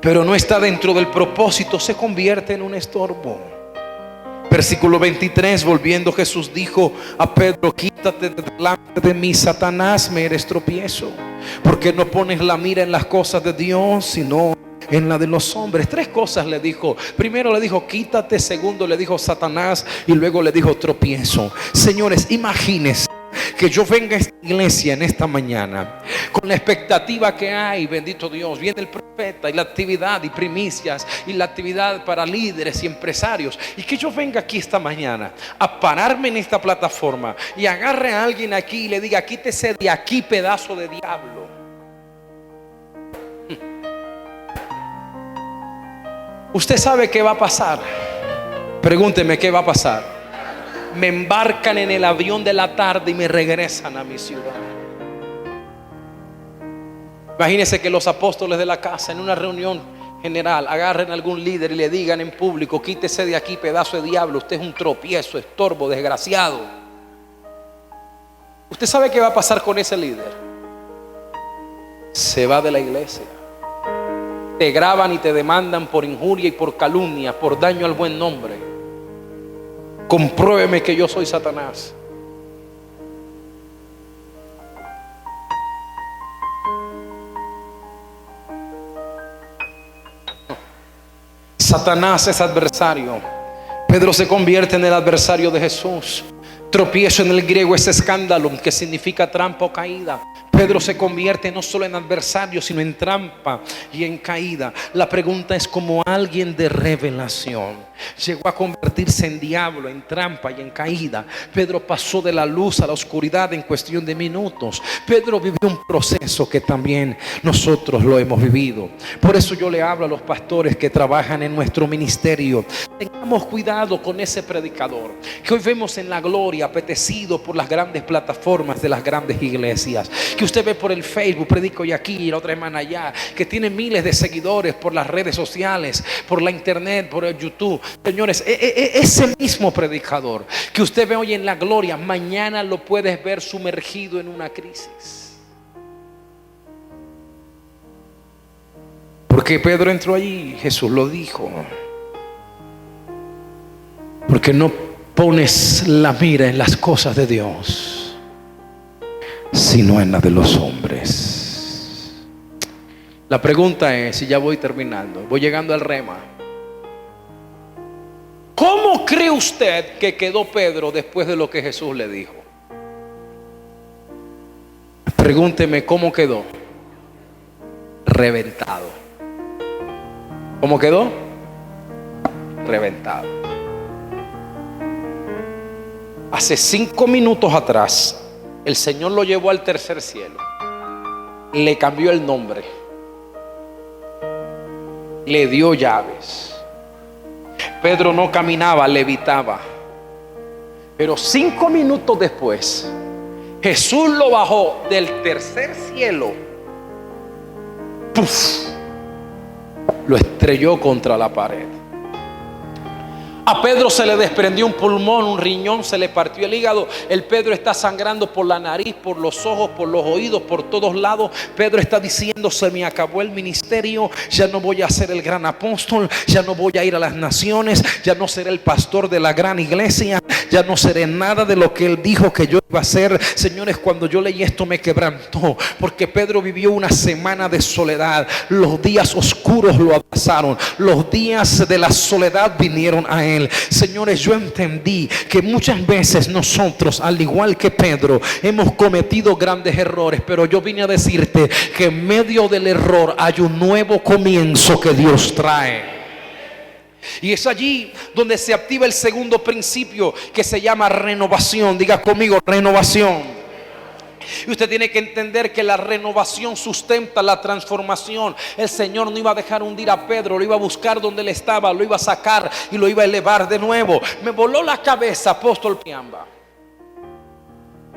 B: pero no está dentro del propósito, se convierte en un estorbo. Versículo 23, volviendo Jesús dijo a Pedro: quítate de delante de mí, Satanás, me eres tropiezo, porque no pones la mira en las cosas de Dios, sino en la de los hombres. Tres cosas le dijo. Primero le dijo quítate, segundo le dijo Satanás, y luego le dijo tropiezo. Señores, imagínense que yo venga a esta iglesia en esta mañana con la expectativa que hay, bendito Dios, viene el profeta y la actividad y primicias y la actividad para líderes y empresarios, y que yo venga aquí esta mañana a pararme en esta plataforma y agarre a alguien aquí y le diga: quítese de aquí, pedazo de diablo. Usted sabe qué va a pasar. Pregúnteme qué va a pasar. Me embarcan en el avión de la tarde y me regresan a mi ciudad. Imagínense que los apóstoles de la casa, en una reunión general, agarren a algún líder y le digan en público: quítese de aquí, pedazo de diablo, usted es un tropiezo, estorbo, desgraciado. ¿Usted sabe qué va a pasar con ese líder? Se va de la iglesia. Te graban y te demandan por injuria y por calumnia, por daño al buen nombre. Compruébeme que yo soy Satanás. Satanás es adversario. Pedro se convierte en el adversario de Jesús. Tropiezo en el griego es escándalo, que significa trampa o caída. Pedro se convierte no solo en adversario, sino en trampa y en caída. La pregunta es: como alguien de revelación llegó a convertirse en diablo, en trampa y en caída. Pedro pasó de la luz a la oscuridad en cuestión de minutos. Pedro vivió un proceso que también nosotros lo hemos vivido. Por eso yo le hablo a los pastores que trabajan en nuestro ministerio: tengamos cuidado con ese predicador que hoy vemos en la gloria, apetecido por las grandes plataformas de las grandes iglesias, que usted ve por el Facebook, predico y aquí y la otra semana allá, que tiene miles de seguidores por las redes sociales, por la internet, por el YouTube. Señores, ese mismo predicador que usted ve hoy en la gloria, mañana lo puedes ver sumergido en una crisis. Porque Pedro entró allí, Jesús lo dijo: porque no pones la mira en las cosas de Dios, sino en la de los hombres. La pregunta es, y ya voy terminando, voy llegando al rema: ¿cómo cree usted que quedó Pedro después de lo que Jesús le dijo? Pregúnteme cómo quedó. Reventado. ¿Cómo quedó? Reventado. Hace 5 minutos atrás el Señor lo llevó al tercer cielo, le cambió el nombre, le dio llaves. Pedro no caminaba, levitaba. Pero 5 minutos después Jesús lo bajó del tercer cielo. ¡Puf! Lo estrelló contra la pared. A Pedro se le desprendió un pulmón, un riñón, se le partió el hígado. El Pedro está sangrando por la nariz, por los ojos, por los oídos, por todos lados. Pedro está diciendo: se me acabó el ministerio, ya no voy a ser el gran apóstol, ya no voy a ir a las naciones, ya no seré el pastor de la gran iglesia, ya no seré nada de lo que él dijo que yo iba a ser. Señores, cuando yo leí esto me quebrantó, porque Pedro vivió una semana de soledad. Los días oscuros lo abrazaron, los días de la soledad vinieron a él. Señores, yo entendí que muchas veces nosotros, al igual que Pedro, hemos cometido grandes errores, pero yo vine a decirte que en medio del error hay un nuevo comienzo que Dios trae. Y es allí donde se activa el segundo principio, que se llama renovación. Diga conmigo: renovación. Y usted tiene que entender que la renovación sustenta la transformación. El Señor no iba a dejar hundir a Pedro, lo iba a buscar donde él estaba, lo iba a sacar y lo iba a elevar de nuevo. Me voló la cabeza, apóstol Piamba,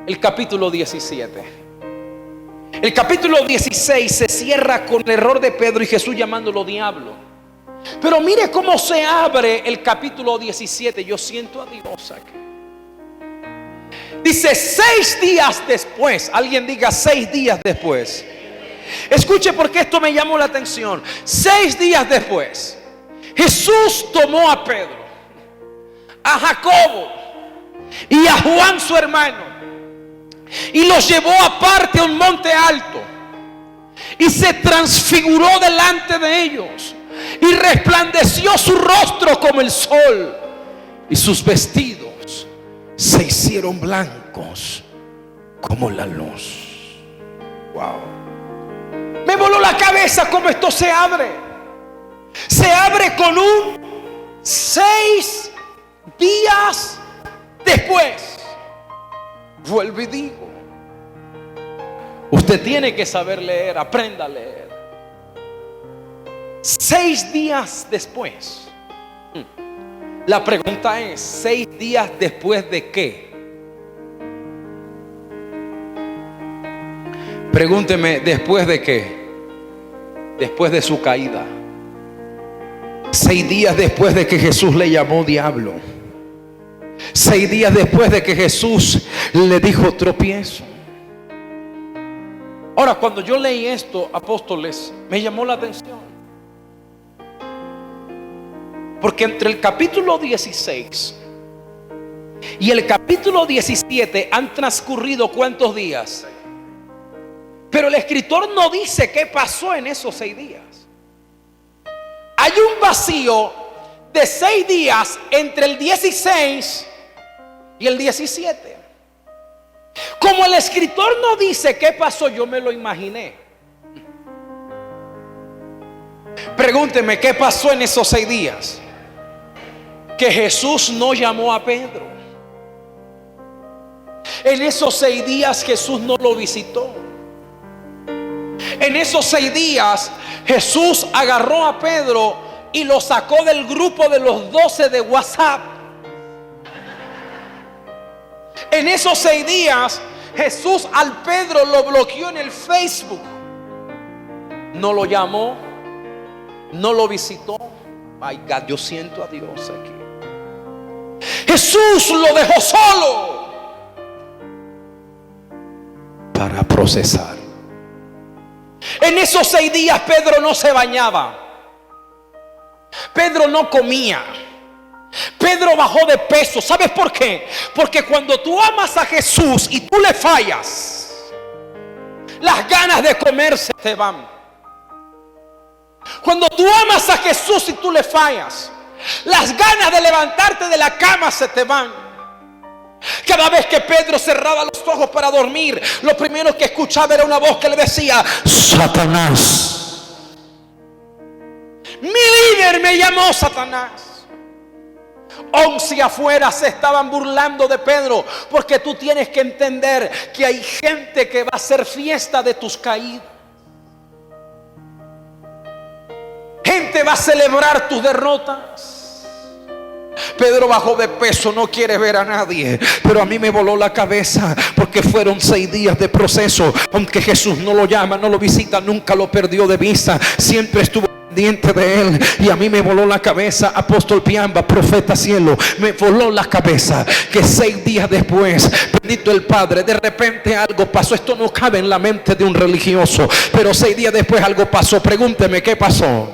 B: el capítulo 17. El capítulo 16 se cierra con el error de Pedro y Jesús llamándolo diablo. Pero mire cómo se abre el capítulo 17. Yo siento a Dios aquí. Dice 6 días después. Alguien diga 6 días después. Escuche porque esto me llamó la atención. 6 días después, Jesús tomó a Pedro, a Jacobo y a Juan su hermano, y los llevó aparte a un monte alto, y se transfiguró delante de ellos, y resplandeció su rostro como el sol, y sus vestidos se hicieron blancos como la luz. Wow. Me voló la cabeza cómo esto se abre. Se abre con un 6 días después. Vuelvo y digo, usted tiene que saber leer, aprenda a leer. 6 días después. La pregunta es, 6 días después de qué? Pregúnteme, ¿después de qué? Después de su caída. 6 días después de que Jesús le llamó diablo. 6 días después de que Jesús le dijo tropiezo. Ahora, cuando yo leí esto, apóstoles, me llamó la atención. Porque entre el capítulo 16 y el capítulo 17 han transcurrido ¿cuántos días? Pero el escritor no dice qué pasó en esos 6 días. Hay un vacío de 6 días entre el 16 y el 17. Como el escritor no dice qué pasó, yo me lo imaginé. Pregúnteme, ¿qué pasó en esos 6 días? Que Jesús no llamó a Pedro. En esos 6 días Jesús no lo visitó. En esos 6 días Jesús agarró a Pedro y lo sacó del grupo de los 12 de WhatsApp. En esos 6 días Jesús al Pedro lo bloqueó en el Facebook. No lo llamó, no lo visitó. Ay, God, yo siento a Dios aquí. Jesús lo dejó solo para procesar. En esos 6 días Pedro no se bañaba, Pedro no comía, Pedro bajó de peso. ¿Sabes por qué? Porque cuando tú amas a Jesús y tú le fallas, las ganas de comer se te van. Cuando tú amas a Jesús y tú le fallas, las ganas de levantarte de la cama se te van. Cada vez que Pedro cerraba los ojos para dormir, lo primero que escuchaba era una voz que le decía: Satanás, mi líder me llamó Satanás. 11 afuera se estaban burlando de Pedro, porque tú tienes que entender que hay gente que va a hacer fiesta de tus caídas. Gente va a celebrar tus derrotas. Pedro bajó de peso, no quiere ver a nadie, pero a mí me voló la cabeza porque fueron 6 días de proceso. Aunque Jesús no lo llama, no lo visita, nunca lo perdió de vista, siempre estuvo pendiente de él. Y a mí me voló la cabeza, apóstol Piamba, profeta cielo, me voló la cabeza que 6 días después, bendito el Padre, de repente algo pasó. Esto no cabe en la mente de un religioso, pero 6 días después algo pasó. Pregúnteme, ¿qué pasó?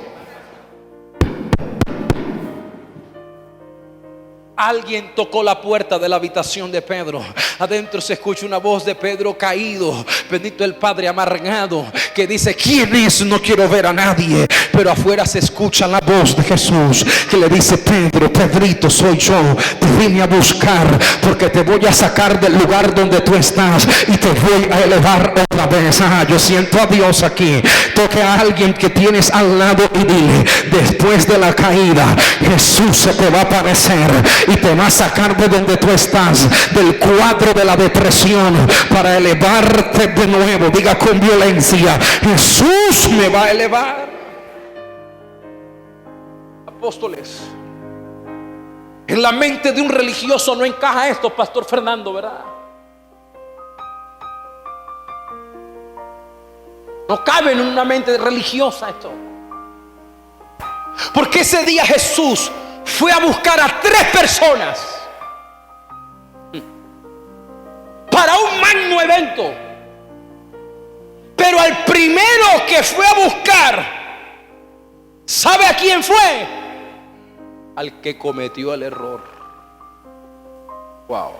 B: Alguien tocó la puerta de la habitación de Pedro. Adentro se escucha una voz de Pedro caído, bendito el Padre, amargado, que dice: ¿quién es? No quiero ver a nadie. Pero afuera se escucha la voz de Jesús que le dice: Pedro, Pedrito, soy yo, te vine a buscar porque te voy a sacar del lugar donde tú estás y te voy a elevar otra vez. Yo siento a Dios aquí. Toque a alguien que tienes al lado y dile: después de la caída Jesús se te va a aparecer
A: y te va a sacar de donde tú estás, del cuadro de la depresión, para elevarte de nuevo. Diga con violencia: Jesús me va a elevar.
C: Apóstoles, en la mente de un religioso no encaja esto, Pastor Fernando, ¿verdad? No cabe en una mente religiosa esto. Porque ese día Jesús fue a buscar a 3 personas para un magno evento. Pero al primero que fue a buscar, ¿sabe a quién fue? Al que cometió el error. Wow.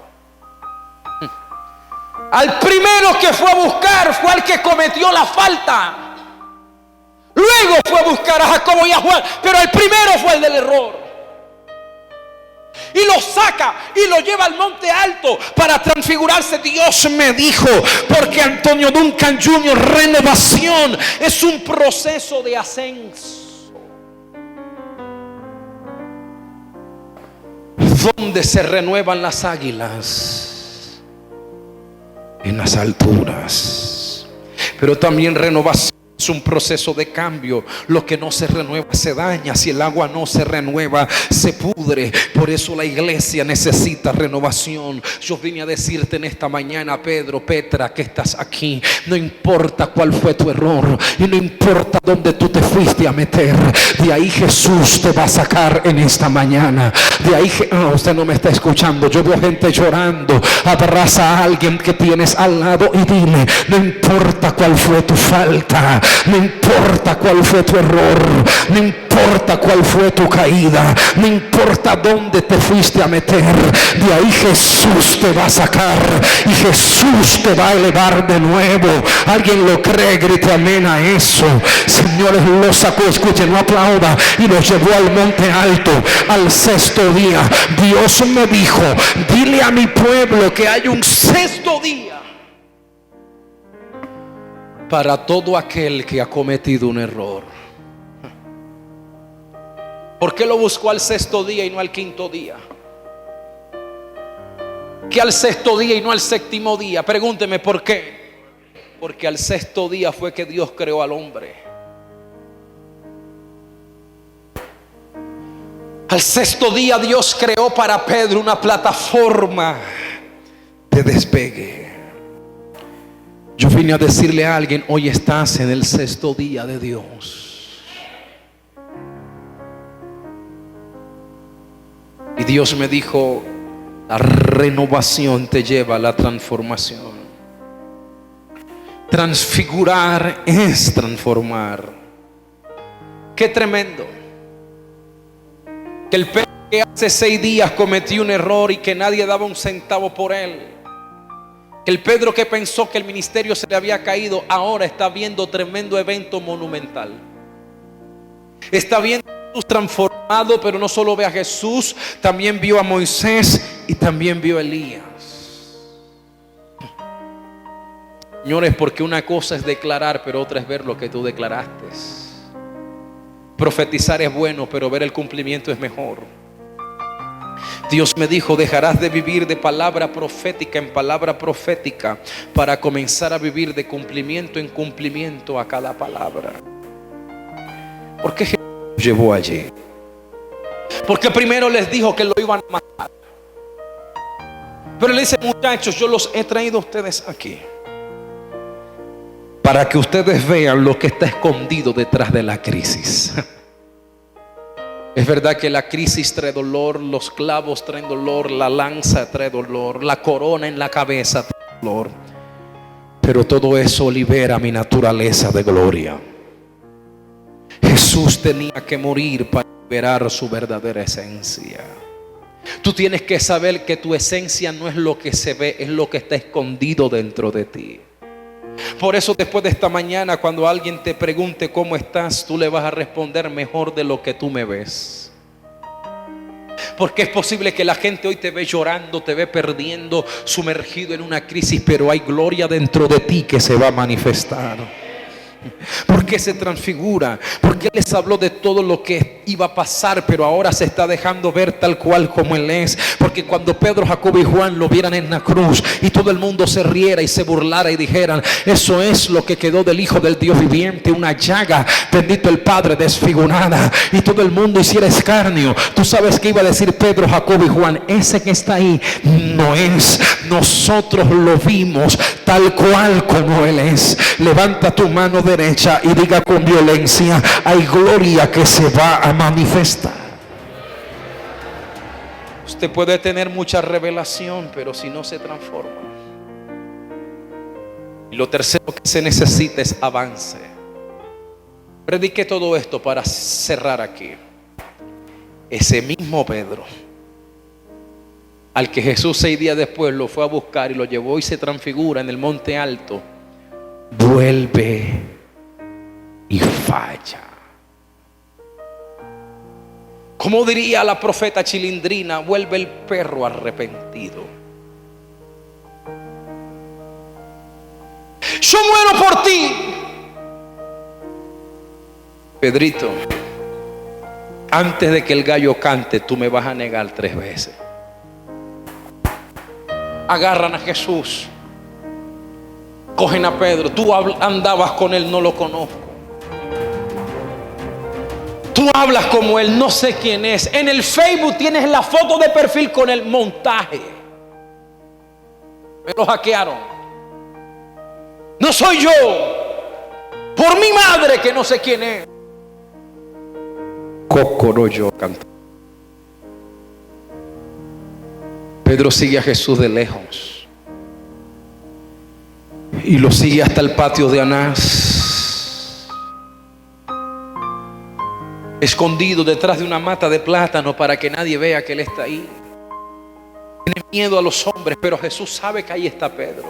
C: Al primero que fue a buscar fue al que cometió la falta. Luego fue a buscar a Jacobo y a Juan, pero el primero fue el del error. Y lo saca y lo lleva al monte alto para transfigurarse. Dios me dijo, porque Antonio Duncan Jr., renovación es un proceso de ascenso. ¿Dónde se renuevan las águilas? En las alturas. Pero también renovación es un proceso de cambio. Lo que no se renueva se daña. Si el agua no se renueva, se pudre. Por eso la iglesia necesita renovación. Yo vine a decirte en esta mañana, Pedro, Petra, que estás aquí, no importa cuál fue tu error y no importa dónde tú te fuiste a meter, de ahí Jesús te va a sacar en esta mañana. De ahí, usted no me está escuchando. Yo veo gente llorando. Abraza a alguien que tienes al lado y dile: no importa cuál fue tu falta, no importa cuál fue tu error, no importa cuál fue tu caída, no importa dónde te fuiste a meter, de ahí Jesús te va a sacar y Jesús te va a elevar de nuevo. ¿Alguien lo cree? Grite amén a eso. Señores, lo sacó, escuchen, no aplauda, y lo llevó al monte alto. Al 6º día Dios me dijo: dile a mi pueblo que hay un 6º día para todo aquel que ha cometido un error. ¿Por qué lo buscó al 6º día y no al 5º día? ¿Que al 6º día y no al 7º día? Pregúnteme por qué. Porque al 6º día fue que Dios creó al hombre. Al 6º día Dios creó para Pedro una plataforma de despegue. Yo vine a decirle a alguien: hoy estás en el 6º día de Dios. Y Dios me dijo: la renovación te lleva a la transformación. Transfigurar es transformar. Qué tremendo que el Pedro que hace 6 días cometió un error y que nadie daba un centavo por él, el Pedro que pensó que el ministerio se le había caído, ahora está viendo tremendo evento monumental. Está viendo a Jesús transformado, pero no solo ve a Jesús, también vio a Moisés y también vio a Elías. Señores, porque una cosa es declarar, pero otra es ver lo que tú declaraste. Profetizar es bueno, pero ver el cumplimiento es mejor. Dios me dijo: dejarás de vivir de palabra profética en palabra profética para comenzar a vivir de cumplimiento en cumplimiento a cada palabra. ¿Por qué Jesús llevó allí? Porque primero les dijo que lo iban a matar. Pero le dice: muchachos, yo los he traído a ustedes aquí para que ustedes vean lo que está escondido detrás de la crisis. Es verdad que la crisis trae dolor, los clavos traen dolor, la lanza trae dolor, la corona en la cabeza trae dolor, pero todo eso libera mi naturaleza de gloria. Jesús tenía que morir para liberar su verdadera esencia. Tú tienes que saber que tu esencia no es lo que se ve, es lo que está escondido dentro de ti. Por eso después de esta mañana, cuando alguien te pregunte cómo estás, tú le vas a responder: mejor de lo que tú me ves. Porque es posible que la gente hoy te ve llorando, te ve perdiendo, sumergido en una crisis, pero hay gloria dentro de ti que se va a manifestar. ¿Por qué se transfigura? Porque Él les habló de todo lo que iba a pasar, pero ahora se está dejando ver tal cual como Él es. Porque cuando Pedro, Jacobo y Juan lo vieran en la cruz y todo el mundo se riera y se burlara y dijeran: eso es lo que quedó del Hijo del Dios viviente, una llaga, bendito el Padre, desfigurada, y todo el mundo hiciera escarnio, tú sabes que iba a decir Pedro, Jacobo y Juan: ese que está ahí no es, nosotros lo vimos tal cual como Él es. Levanta tu mano derecha y diga con violencia: hay gloria que se va a manifestar.
B: Usted puede tener mucha revelación, pero si no se transforma. Y lo tercero que se necesita es avance. Prediqué todo esto para cerrar aquí. Ese mismo Pedro, al que Jesús 6 días después lo fue a buscar y lo llevó y se transfigura en el monte alto, vuelve y falla. Como diría la profeta Chilindrina, vuelve el perro arrepentido. Yo muero por ti, Pedrito. Antes de que el gallo cante, tú me vas a negar 3 veces. Agarran a Jesús, cogen a Pedro. Tú andabas con él, no lo conozco. Tú hablas como él, no sé quién es. En el Facebook tienes la foto de perfil con el montaje. Me lo hackearon. No soy yo. Por mi madre que no sé quién es. Cocoroyo cantó. Pedro sigue a Jesús de lejos y lo sigue hasta el patio de Anás, escondido detrás de una mata de plátano para que nadie vea que él está ahí. Tiene miedo a los hombres, pero Jesús sabe que ahí está Pedro.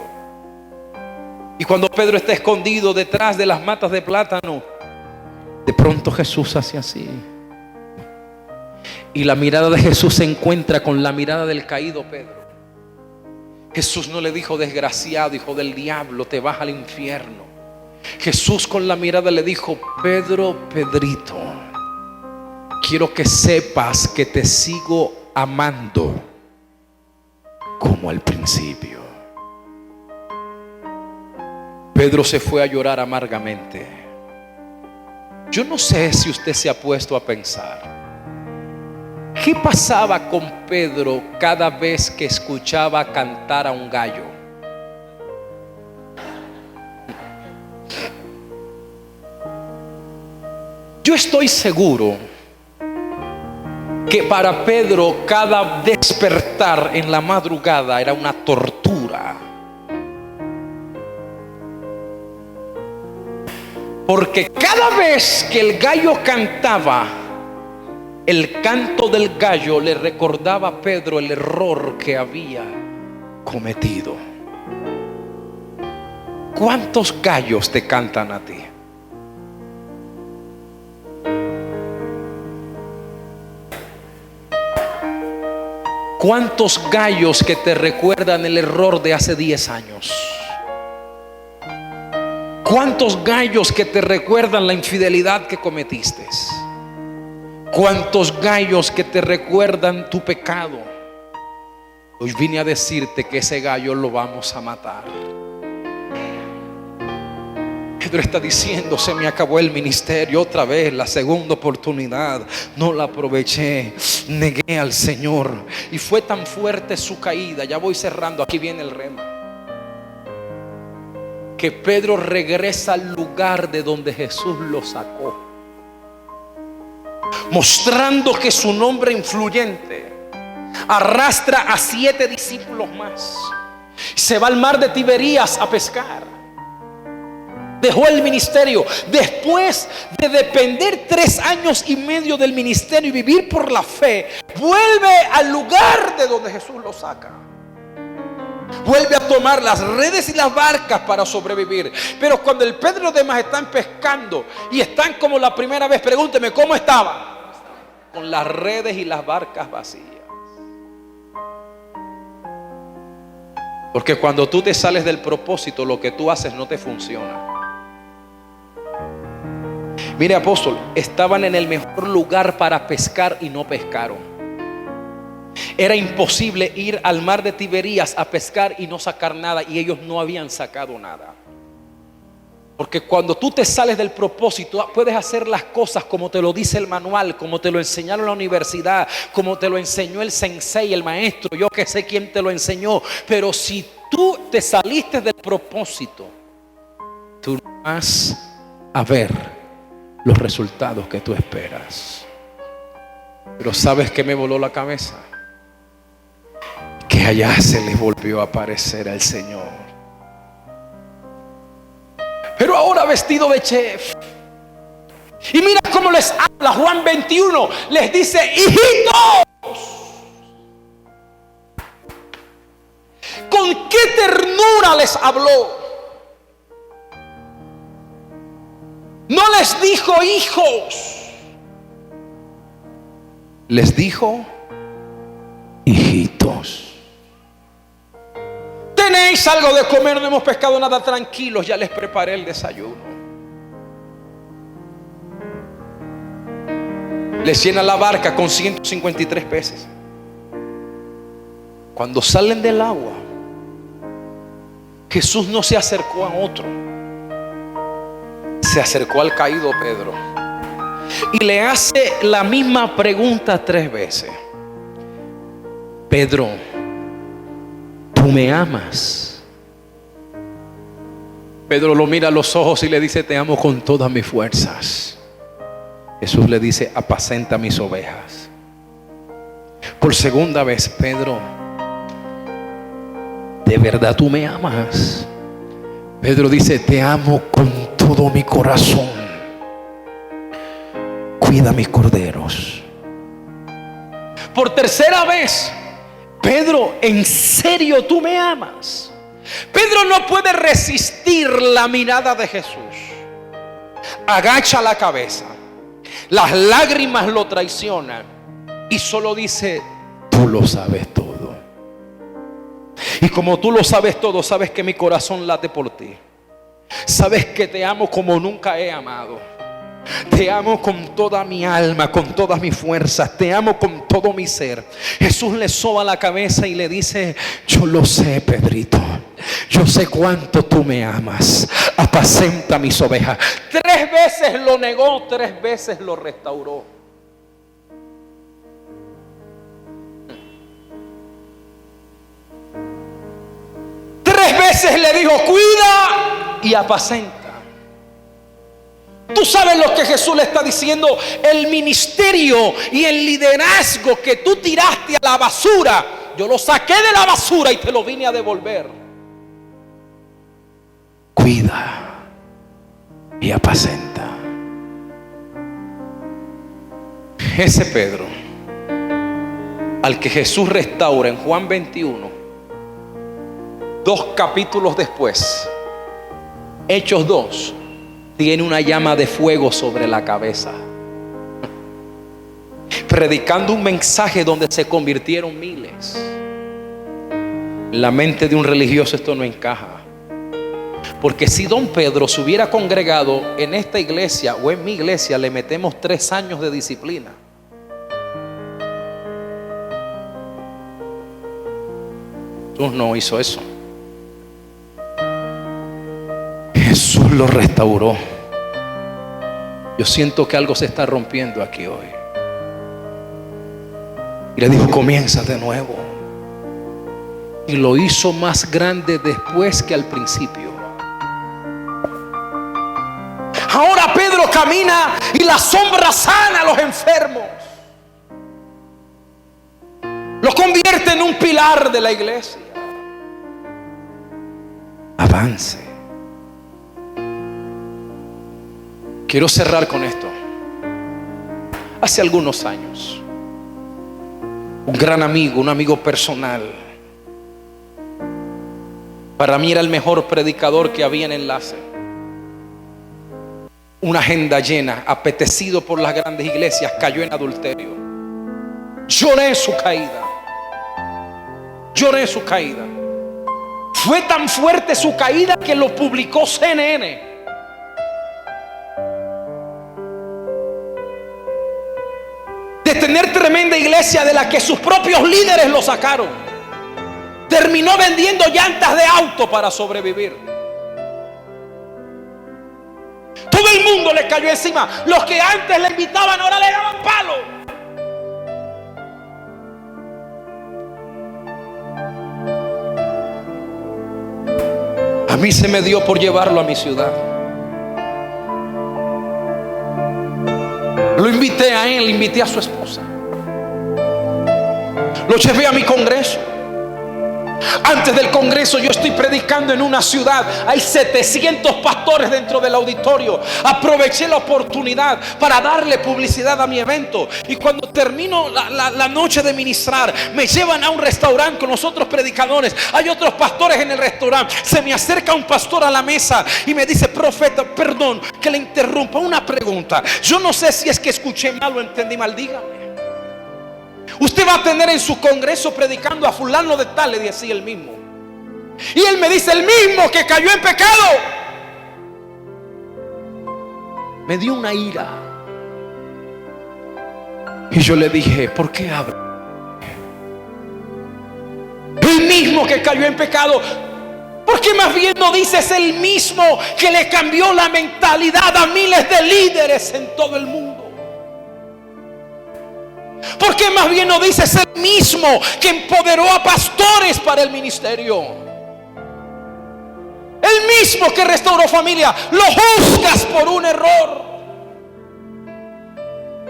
B: Y cuando Pedro está escondido detrás de las matas de plátano, de pronto Jesús hace así. Y la mirada de Jesús se encuentra con la mirada del caído Pedro. Jesús no le dijo: desgraciado, hijo del diablo, te vas al infierno. Jesús con la mirada le dijo: Pedro, Pedrito, quiero que sepas que te sigo amando como al principio. Pedro se fue a llorar amargamente. Yo no sé si usted se ha puesto a pensar ¿qué pasaba con Pedro cada vez que escuchaba cantar a un gallo? Yo estoy seguro que para Pedro cada despertar en la madrugada era una tortura. Porque cada vez que el gallo cantaba, el canto del gallo le recordaba a Pedro el error que había cometido. ¿Cuántos gallos te cantan a ti? ¿Cuántos gallos que te recuerdan el error de hace 10 años? ¿Cuántos gallos que te recuerdan la infidelidad que cometiste? ¿Cuántos gallos que te recuerdan tu pecado? Hoy vine a decirte que ese gallo lo vamos a matar. Pedro está diciendo: se me acabó el ministerio otra vez, la segunda oportunidad no la aproveché, negué al Señor. Y fue tan fuerte su caída, ya voy cerrando, aquí viene el rema, que Pedro regresa al lugar de donde Jesús lo sacó, mostrando que su nombre influyente arrastra a 7 discípulos más. Se va al mar de Tiberías a pescar. Dejó el ministerio después de depender 3 años y medio del ministerio y vivir por la fe. Vuelve al lugar de donde Jesús lo saca. Vuelve a tomar las redes y las barcas para sobrevivir. Pero cuando el Pedro y los demás están pescando y están como la primera vez, pregúnteme cómo estaban. Con las redes y las barcas vacías. Porque cuando tú te sales del propósito, lo que tú haces no te funciona. Mire, apóstol, estaban en el mejor lugar para pescar y no pescaron. Era imposible ir al mar de Tiberías a pescar y no sacar nada, y ellos no habían sacado nada. Porque cuando tú te sales del propósito, puedes hacer las cosas como te lo dice el manual, como te lo enseñaron en la universidad, como te lo enseñó el sensei, el maestro, yo que sé quién te lo enseñó. Pero si tú te saliste del propósito, tú no vas a ver los resultados que tú esperas. Pero ¿sabes qué me voló la cabeza? Que allá se les volvió a aparecer al Señor. Pero ahora vestido de chef. Y mira cómo les habla. Juan 21 les dice: hijitos. Con qué ternura les habló. No les dijo hijos, les dijo hijitos. ¿Tenéis algo de comer? No hemos pescado nada. Tranquilos, ya les preparé el desayuno. Les llena la barca con 153 peces. Cuando salen del agua, Jesús no se acercó a otro, se acercó al caído Pedro y le hace la misma pregunta 3 veces. Pedro, ¿tú me amas? Pedro lo mira a los ojos y le dice: te amo con todas mis fuerzas. Jesús le dice: apacenta mis ovejas. Por segunda vez: Pedro, ¿de verdad tú me amas? Pedro dice: te amo con todo mi corazón. Cuida mis corderos. Por tercera vez: Pedro, ¿en serio tú me amas? Pedro no puede resistir la mirada de Jesús. Agacha la cabeza. Las lágrimas lo traicionan y solo dice: tú lo sabes todo. Y como tú lo sabes todo, sabes que mi corazón late por ti. Sabes que te amo como nunca he amado. Te amo con toda mi alma, con todas mis fuerzas. Te amo con todo mi ser. Jesús le soba la cabeza y le dice: yo lo sé, Pedrito. Yo sé cuánto tú me amas. Apacenta mis ovejas. 3 veces lo negó, 3 veces lo restauró. Tres veces le dijo: cuida y apacenta. Tú sabes lo que Jesús le está diciendo: el ministerio y el liderazgo que tú tiraste a la basura, yo lo saqué de la basura y te lo vine a devolver. Cuida y apacenta. Ese Pedro al que Jesús restaura en Juan 21, 2 capítulos después, Hechos 2, tiene una llama de fuego sobre la cabeza, predicando un mensaje donde se convirtieron miles. En la mente de un religioso esto no encaja, porque si don Pedro se hubiera congregado en esta iglesia o en mi iglesia, le metemos 3 años de disciplina. Jesús no hizo eso. Jesús lo restauró. Yo siento que algo se está rompiendo aquí hoy. Y le dijo: comienza de nuevo. Y lo hizo más grande después que al principio. Ahora Pedro camina y la sombra sana a los enfermos. Lo convierte en un pilar de la iglesia. Avance. Quiero cerrar con esto. Hace algunos años, un gran amigo, un amigo personal, para mí era el mejor predicador que había en Enlace. Una agenda llena, apetecido por las grandes iglesias, cayó en adulterio. Lloré su caída. Lloré su caída. Fue tan fuerte su caída que lo publicó CNN. tener tremenda iglesia de la que sus propios líderes lo sacaron, terminó vendiendo llantas de auto para sobrevivir. Todo el mundo le cayó encima. Los que antes le invitaban ahora le daban palo. A mí se me dio por llevarlo a mi ciudad. Lo invité a él, invité a su esposa. Lo llevé a mi congreso. Antes del congreso yo estoy predicando en una ciudad. Hay 700 pastores dentro del auditorio. Aproveché la oportunidad para darle publicidad a mi evento. Y cuando termino la noche de ministrar, me llevan a un restaurante con los otros predicadores. Hay otros pastores en el restaurante. Se me acerca un pastor a la mesa y me dice: profeta, perdón que le interrumpa, una pregunta. Yo no sé si es que escuché mal o entendí mal, dígame. Usted va a tener en su congreso predicando a fulano de tal, le decía el mismo. Y él me dice: el mismo que cayó en pecado. Me dio una ira. Y yo le dije: ¿por qué habla? El mismo que cayó en pecado. ¿Por qué más bien no dices el mismo que le cambió la mentalidad a miles de líderes en todo el mundo? ¿Por qué más bien no dices el mismo que empoderó a pastores para el ministerio? El mismo que restauró familia. Lo juzgas por un error.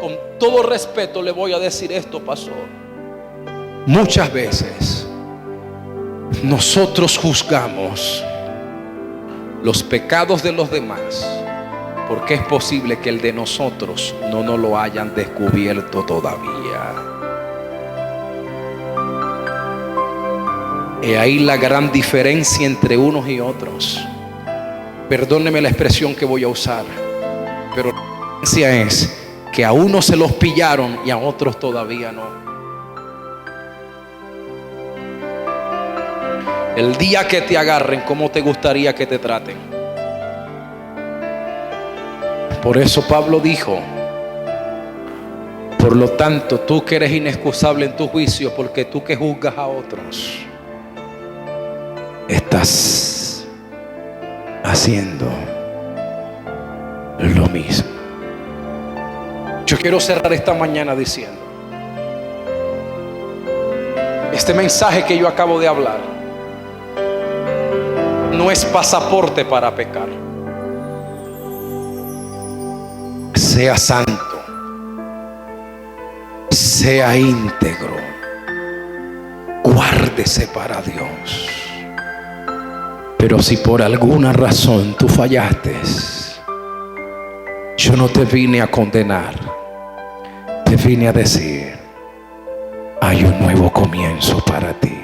B: Con todo respeto le voy a decir esto, pastor. Muchas veces nosotros juzgamos los pecados de los demás porque es posible que el de nosotros no nos lo hayan descubierto todavía. Y ahí la gran diferencia entre unos y otros. Perdóneme la expresión que voy a usar, pero la diferencia es que a unos se los pillaron y a otros todavía no. El día que te agarren, ¿cómo te gustaría que te traten? Por eso Pablo dijo: por lo tanto, tú que eres inexcusable en tu juicio, porque tú que juzgas a otros, estás haciendo lo mismo. Yo quiero cerrar esta mañana diciendo: este mensaje que yo acabo de hablar no es pasaporte para pecar. Sea santo, sea íntegro, guárdese para Dios. Pero si por alguna razón tú fallaste, yo no te vine a condenar, te vine a decir: hay un nuevo comienzo para ti.